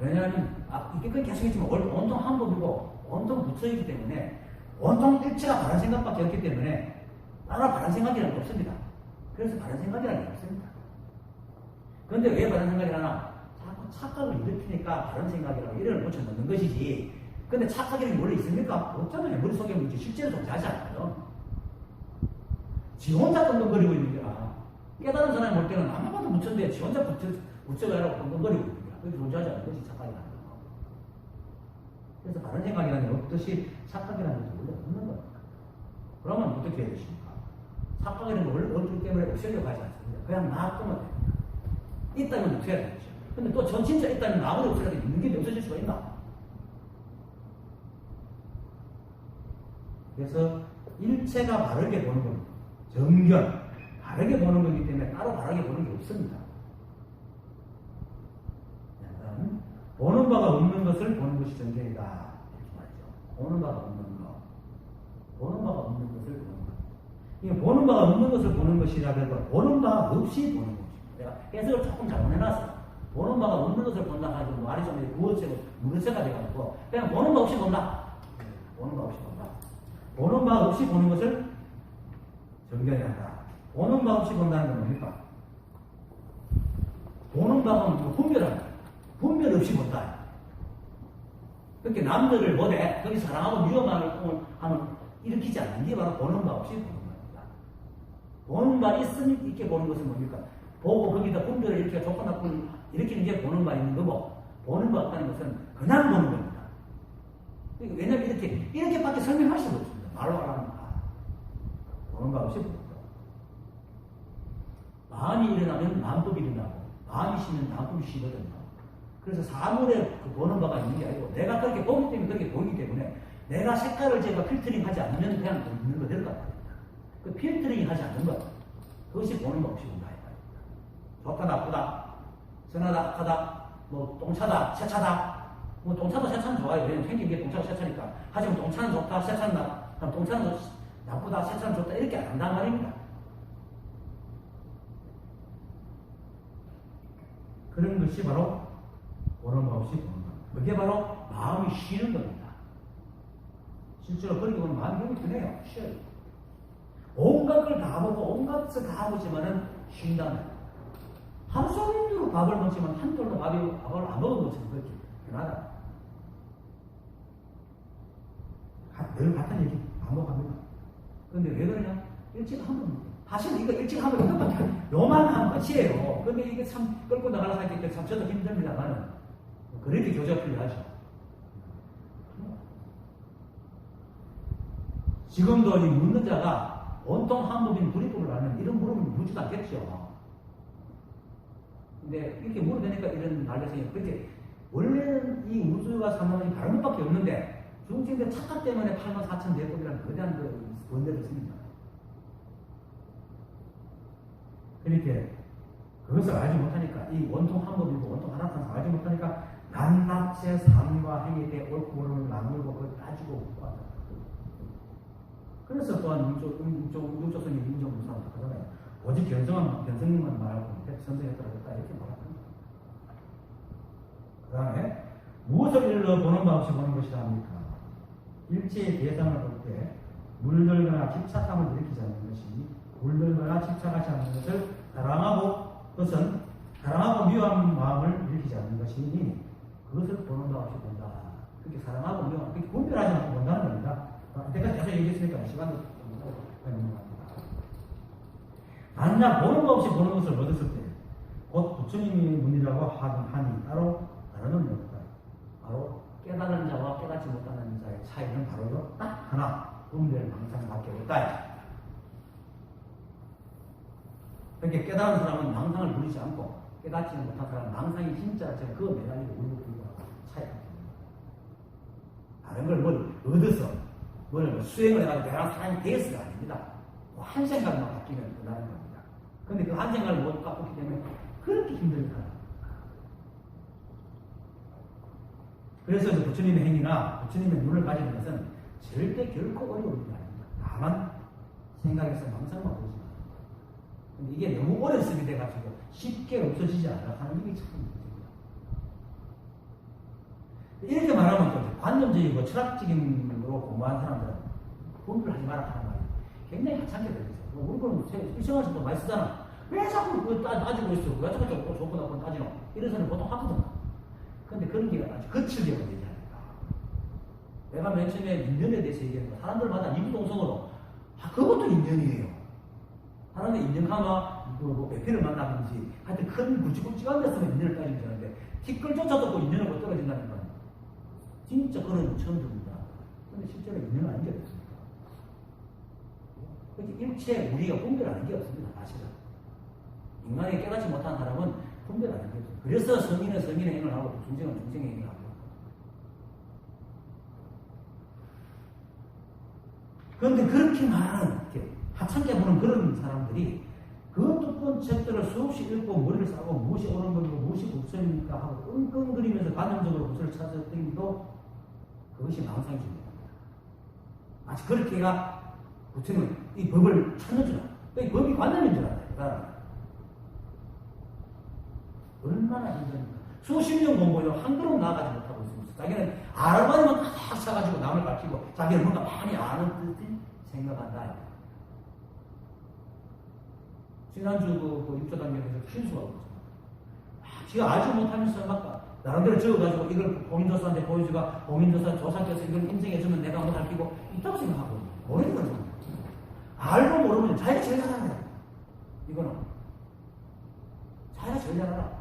왜냐하면 이게 계속 했지만 온통 한 법이고 온통 붙어있기 때문에 온통 일체가 바른 생각밖에 없기 때문에 따라 바른 생각이라는 게 없습니다. 그래서 바른 생각이라는 게 없습니다. 그런데 왜 바른 생각이라나? 자꾸 착각을 일으키니까 바른 생각이라고 이름을 붙여 넣는 것이지. 근데 착각이라는 게 원래 있습니까? 없잖아요. 머릿속에 이제 실제로 존재하지 않아요. 지 혼자 끙끙거리고 있는 거야. 깨달은 사람이 볼 때는 아무 것도 붙였는데 지 혼자 붙여가라고 끙끙거리고 있는 거야. 그게 존재하지 않는 것이 착각이라는 거. 그래서 바른 생각이라는 게 없듯이 착각이라는 것도 원래 없는 겁니다. 그러면 어떻게 해야 되십니까? 착각이라는 건 원래 없기 때문에 없애려고 하지 않습니다. 그냥 놔두면 됩니다. 있다면 어떻게 해야 되죠? 근데 또 전 진짜 있다면 아무리 없애라도 있는 게 없어질 수가 있나? 그래서 일체가 바르게 보는 겁니다. 정견, 바르게 보는 거기 때문에 따로 바르게 보는 게 없습니다. 보는 것이 정경이다. 이렇게 말이죠. 보는 바가 없는 것. 보는 바가 없는 것을 보는 것. 이게 보는 바가 없는 것을 보는 것이라 그래서 보는 바가 없이 보는 것입니다. 내가 해석을 조금 잘못해놨어. 보는 바가 없는 것을 본다 하고 말이 좀 구어체고 무어체가 돼가지고 그냥 보는 바 없이 본다. 보는 바 없이 본다. 보는 바 없이 보는 것을 정경이한다. 보는 바 없이 본다는 건 뭡니까? 보는 바가 분별한다. 분별 없이 본다. 그렇게 남들을 보되 거기 사랑하고 미워만 하면 일으키지 않는 게 바로 보는 바 없이 보는 겁니다. 보는 바 있게 보는 것은 뭡니까? 보고 거기다 분별을 이렇게 좋고 나쁜 일으키는 게 보는 바 있는 거고 보는 바 없다는 것은 그냥 보는 겁니다. 왜냐하면 이렇게밖에 설명할 수가 없습니다. 말로 하라면 보는 바 없이 보는 거. 마음이 일어나면 마음법이 일어나고 마음이 쉬면 마음법이 쉬거든요. 그래서 사물에 그 보는 바가 있는 게 아니고 내가 그렇게 보기 때문에 그렇게 보이기 때문에 내가 색깔을 제가 필터링 하지 않으면 그냥 있는 거 될 것 같아요. 그 필터링 하지 않는 것 그것이 보는 바 없이 본다. 좋다 나쁘다 선하다 악하다 뭐 똥차다 새차다 뭐 똥차도 새차는 좋아요. 왜냐면 생긴 게 똥차고 새차니까. 하지만 똥차는 좋다 새차는 나쁘다 똥차는 나쁘다 새차는 좋다 이렇게 안 한단 말입니다. 그런 것이 바로 보는 바 없이 보는 겁니다. 그게 바로 마음이 쉬는 겁니다. 실제로 그렇게 보면 마음이 너무 편해요. 쉬어요. 온갖 걸 다 보고 온갖 것을 다 보지만은 쉰다는 거예요. 하루 종일 밥을 먹지만 한 돌도 밥을 안 먹은 것처럼 그렇게 편하다. 늘 같은 얘기 반복합니다. 그런데 왜 그러냐? 일찍 하면 사실 이거 일찍 하면 요만한 것이에요. 근데 이게 참 끌고 나가려고 하니까 참 저도 힘듭니다만은 그렇게 교잡을 하죠. 지금도 이 묻는 자가 온통 한법인 불이법을 하는 이런 물음을 묻지도 않겠죠. 근데 이렇게 물어대니까 이런 말들이 그렇게 원래는 이 우주와 삼만원이 다른 것밖에 없는데 중생들 착각 때문에 84,000 대법이라는 거대한 그 원대를 씁니다. 그렇게 그것을 알지 못하니까 이 원통 한법이고 원통 하나탄 알지 못하니까 낱낱의 삶과 행위에 대해 옳고 그름을 나누고 그걸 따지고 묻고 하다. 그래서 또한 육조선이 인정무사하고 하잖아요. 오직 견성만 말하고 선생했더라도 이렇게 말합니다. 그 다음에 무엇을 일러 보는 바 없이 보는 것이라 합니까? 일체의 대상을 볼 때 물들거나 집착함을 일으키지 않는 것이 물들거나 집착하지 않는 것을 사랑하고 그것은 사랑하고 미워하는 마음을 일으키지 않는 것이니 그것을 보는 바 없이 본다. 그렇게 사랑하고 미워하고 그렇게 분별하지 않고 본다는 겁니다. 내가 계속 얘기했으니까 시간도 좀 넘어갑니다. 만약 보는 것 없이 보는 것을 얻었을 때 곧 부처님의 문이라고 하니 따로 다른 겁니다. 바로 깨달은 자와 깨닫지 못하는 자의 차이는 바로 딱 하나 분별 망상밖에 없다. 그렇게 깨달은 사람은 망상을 부리지 않고 깨닫지 못한 사람은 망상이 진짜 그 매달리고 울고 불고 차이가 납니다. 다른 걸 뭘 얻어서 뭘 수행을 해가지고 내가 사람이 되었어가 아닙니다. 한 생각만 바뀌면 끝나는 겁니다. 그런데 그 한 생각을 못 바꾸기 때문에 그렇게 힘듭니다. 그래서 부처님의 행위나 부처님의 눈을 가지는 것은 절대 결코 어려운 일이 아닙니다. 다만 생각에서 망상만 보지 마. 근데 이게 너무 오래 쓰게 돼가지고 쉽게 없어지지 않아 하는 게 참 문제입니다. 이렇게 말하면 또 관념적이고 철학적인으로 공부한 사람들은 분별하지 마라 하는 말이 굉장히 하찮게 들리죠. 우리는 일생활에서 또 많이 쓰잖아. 왜 자꾸 그거 따지고 있어? 왜 자꾸 좋고 나쁜 따지노? 이런 사람이 보통 하거든. 근데 그런 게 아주 거칠게 얘기하니까. 내가 맨 처음에 인연에 대해서 얘기하는 거 사람들마다 이구동성으로 그것도 인연이에요. 사람들 인연하면 뭐 배필을 만나든지 하여튼 큰 굵직굵직한 데서는 인연을 따지면 되는데 티끌조차도 인연을 못 떨어진다는 건 진짜 그런 처음 듭니다. 근데 실제로 인연은 아닌 게 없습니다. 일체 우리가 분별하는 게 없습니다. 사실은. 인간이 깨닫지 못한 사람은 분별하는 게 없습니다. 그래서 성인은 성인의 행을 하고 중생은 중생의 행을 하고 그런데 그렇게 말하는 이렇게 하찮게 보는 그런 사람들이 그 두꺼운 책들을 수없이 읽고 머리를 싸고 무엇이 옳은 법이고 무엇이 무엇이 부처입니까? 하고 끙끙거리면서 관념적으로 부처를 찾았던 일도 그것이 망상입니다. 마치 그렇게가 부처는 이 법을 찾는 줄 알아요. 이 법이 관념인 줄 알아요. 그 사람은. 얼마나 힘듭니까? 수십 년 공부해도 한 걸음 나아가지 못하고 있습니다. 자기는 알바니만 가득 차가지고 남을 가르치고 자기는 뭔가 많이 아는 듯이 생각한다. 지난주 그 입조단계에서 실수가 없었어요. 지가 알지 못하면서 막 나름대로 적어가지고 이걸 공인조사한테 보여주가 공인조사 조사께서 이걸 인정해주면 내가 뭐 가르치고 있다고 생각하고 모르는 거죠. 알고 모르면 자기가 제일 잘하는 거야. 이거는 자기가 제일 잘하라.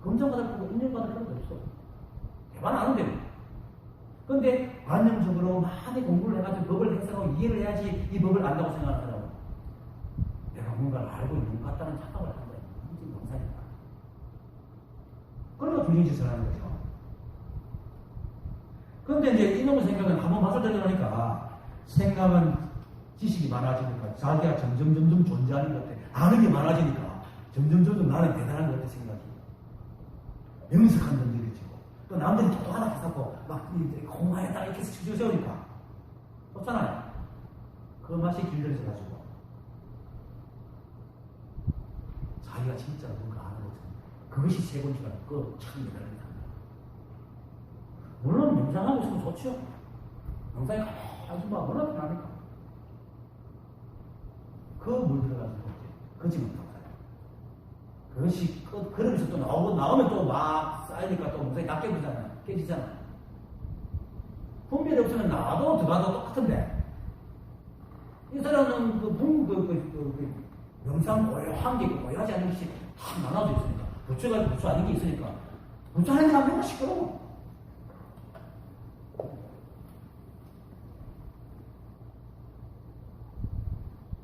검증받을 거고 인정받을 필요도 없어. 대만 안 하면 그런데 관념적으로 많이 공부를 해가지고 법을 해석하고 이해를 해야지 이 법을 안다고 생각하더라고. 내가 뭔가를 알고 있는 것 같다는 착각을 한 거야. 이게 명상이다. 그러니까 중심짓을 하는 거죠. 그런데 이제 이놈의 생각은 한번 맛을 들여놓으니까 생각은 지식이 많아지니까 자기가 점점 존재하는 것 같아. 아는 게 많아지니까 점점 나는 대단한 것 같아 생각이. 명석한 점들이 지고 또 남들이 똑똑하다 해서 막 공화에다가 이렇게 치우쳐오니까 좋잖아요. 그 맛이 길들여져 가지고 자기가 진짜 뭔가 아는 거죠. 그것이 최고인 줄 알고 그거 참 대단하다. 물론 명상하고 있으면 좋죠. 명상이 가만히 봐 얼마나 편하니까. 그 물들어가지고 그지 못하고 그것이 그러면서 또 나오면 또 막 쌓이니까 또 무슨 다 깨지잖아. 분별이 없으면 나도 들어가도 똑같은데 이 사람은 명상 고요한 게 있고 고요하지 않은 것이 다 나눠져 있으니까 부처가 부처 아닌 게 있으니까 부처 하는 사람 맨날 시끄러워.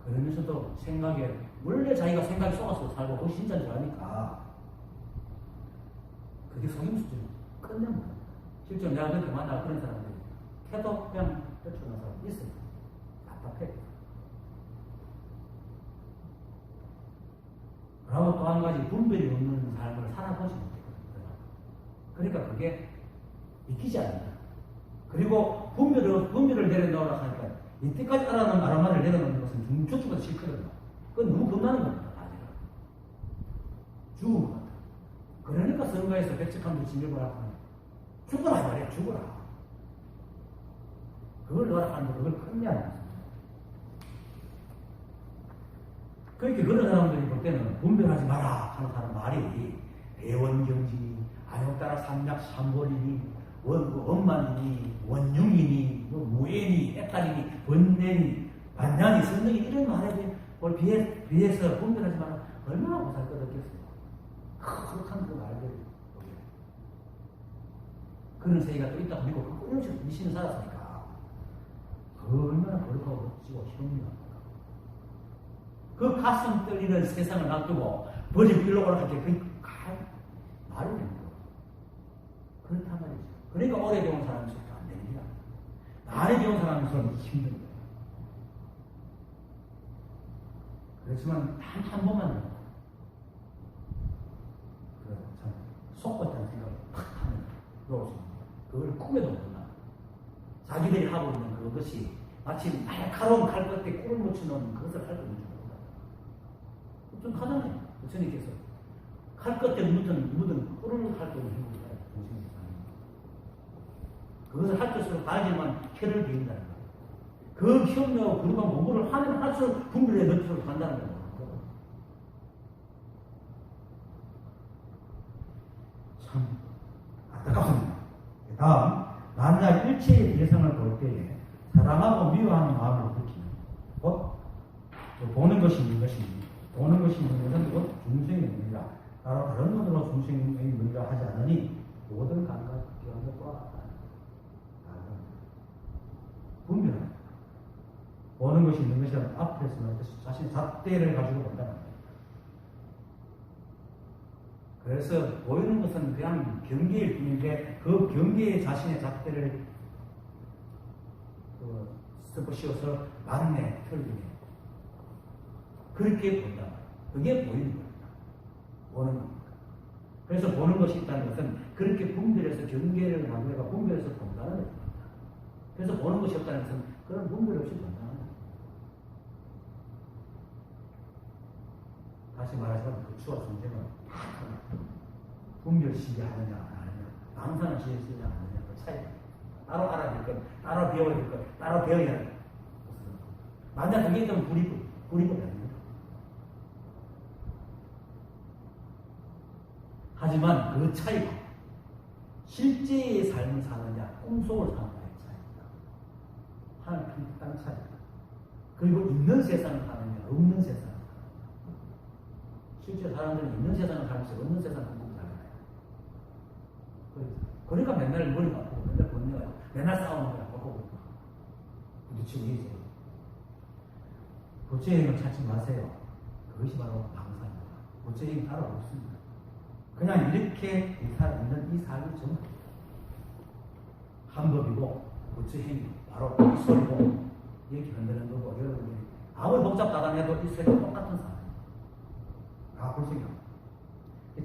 그러면서도 생각에 원래 자기가 생각이 속아서 살고 그것이 진짜인 줄 아니까 그게 속임수죠. 끝내는 거야. 실제로 내가 그렇게 만나 그런 사람들이 태도 그냥 펼쳐놓은 사람 있어요. 답답해. 그리고 또 한 가지 분별이 없는 삶을 살아보지 못해요. 그러니까 그게 믿기지 않는다. 그리고 분별을 내려놓으라 하니까 이때까지 알아만을 내려놓는 것은 중초초보다 싫거든요. 그건 너무 겁나는 겁니다. 아니라 죽은 것 같아. 그러니까 선가에서 백척함도 진력을 하고 죽어라 말이야. 죽어라. 그걸 넣어라 하는데 그걸 끝내야 합니다. 그렇게 그런 사람들이 볼 때는 분별하지 마라 하는 사람 말이 대원경지니 아용따라 삼약 삼벌이니 원만이니 원융이니 무애니 헷갈리니 번뇌니 만냥이 선능이 이런 말에 비해서 분별하지 마라. 얼마나 보살것없겠어요. 거룩한 그 말들. 그런 세계가 또 있다고 믿고 그 끊임없이 미신을 살았으니까 그 얼마나 거룩하고 멋지고 희롱이가 그 가슴 떨리는 세상을 놔두고 버리고 일로 올라갈 때 그게 말이 되는 거예요. 그렇단 말이죠. 그러니까 오래 배운 사람에서도 안 됩니다. 많이 배운 사람에서는 힘든 거예요. 그렇지만 단 한 번만 참 속았다는 생각을 팍 하면 그렇습니다. 그걸 꿈에도 몰라. 자기들이 하고 있는 그것이 마치 날카로운 칼 끝에 꿀을 묻혀놓은 그것을 할 수 있는 줄 모른다. 좀 하잖아요. 부처님께서 칼 끝에 묻은 꿀을 할 거는 행복이다. 그것을 할 것으로 가야지만 혀를 비운다는 거예요. 그 협력, 그리고 공부를 하면 할수록 분별의 넓이로 간다는 거예요. 참 안타깝습니다. 다음, 만약 일체의 대상을 볼 때에 사랑하고 미워하는 마음을 느끼는 곧 보는 것이 있는 것입니다. 보는 것이 있는 것은 곧 중생의 문제다. 따로 다른 것으로 중생의 문제가 하지 않으니 모든 감각, 기억과 분별합니다. 보는 것이 있는 것이 아니라 앞에서 자신의 잣대를 가지고 본다는 거예요. 그래서 보이는 것은 그냥 경계일 뿐인데 그 경계에 자신의 잣대를 섞어 씌워서 막내, 털리네. 그렇게 본다. 그게 보이는 겁니다. 보는 겁니다. 그래서 보는 것이 있다는 것은 그렇게 분별해서 경계를 하고 내가 분별해서 본다는 거예요. 그래서 보는 것이 없다는 것은 그런 분별 없이 본다는 거예요. 다시 말하자면 그 추와 존재는 다 분별시게 하느냐 안 하느냐, 망상을 시키느냐 안 하느냐 그 차이입니다. 따로 알아야 될 것, 따로 배워야 될 것, 따로 배워야 할 것. 만약 그게 있다면 불이법이 아닙니다. 하지만 그 차이가 실제의 삶을 사느냐, 꿈속을 사느냐의 차이입니다. 하늘 땅 차이입니다. 그리고 있는 세상을 사느냐, 없는 세상을 사느냐. 실제 사람들은 있는 세상을 살면서 없는 세상을 꿈꾸고 살아요. 그러니까 맨날 머리 아프고, 맨날 번뇌가 맨날 싸우는 거야, 바꾸고. 부딪히고 이제. 고체행을 찾지 마세요. 그것이 바로 방사입니다. 고체행 따로 없습니다. 그냥 이렇게 있는 이 삶이 전부 한 법이고, 고체행이 바로 이 소리고, 이렇게 흔드는 거고, 여러분들이 아무리 복잡하다 해도 이 소리가 똑같은 삶. 불생각합니다.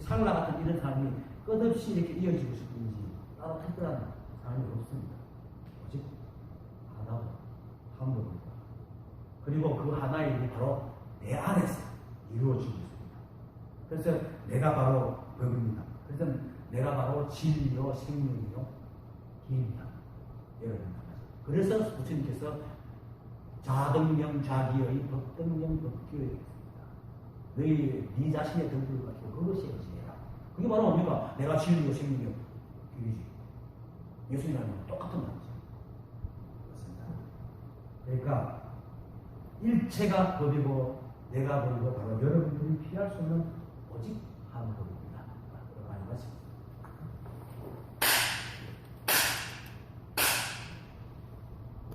찰나 같은 이런 삶이 끝없이 이렇게 이어지고 싶은지 따로 특별한 삶이 없습니다. 오직 하나고 한 법입니다. 그리고 그 하나의 일이 바로 내 안에서 이루어지고 있습니다. 그래서 내가 바로 법입니다. 그래서 내가 바로 진리요 생명이요 기입니다. 그래서 부처님께서 자등명 자기의 법등명 법기의 너희 네 자신의 덕분을 가지고 그것이 의지해라. 그게 바로 뭡니까? 내가 진리요 생명이요 기이지. 예수님이랑 똑같은 말이죠. 그렇습니다. 그러니까 일체가 법이고 내가 법이고 바로 여러분들이 피할 수 없는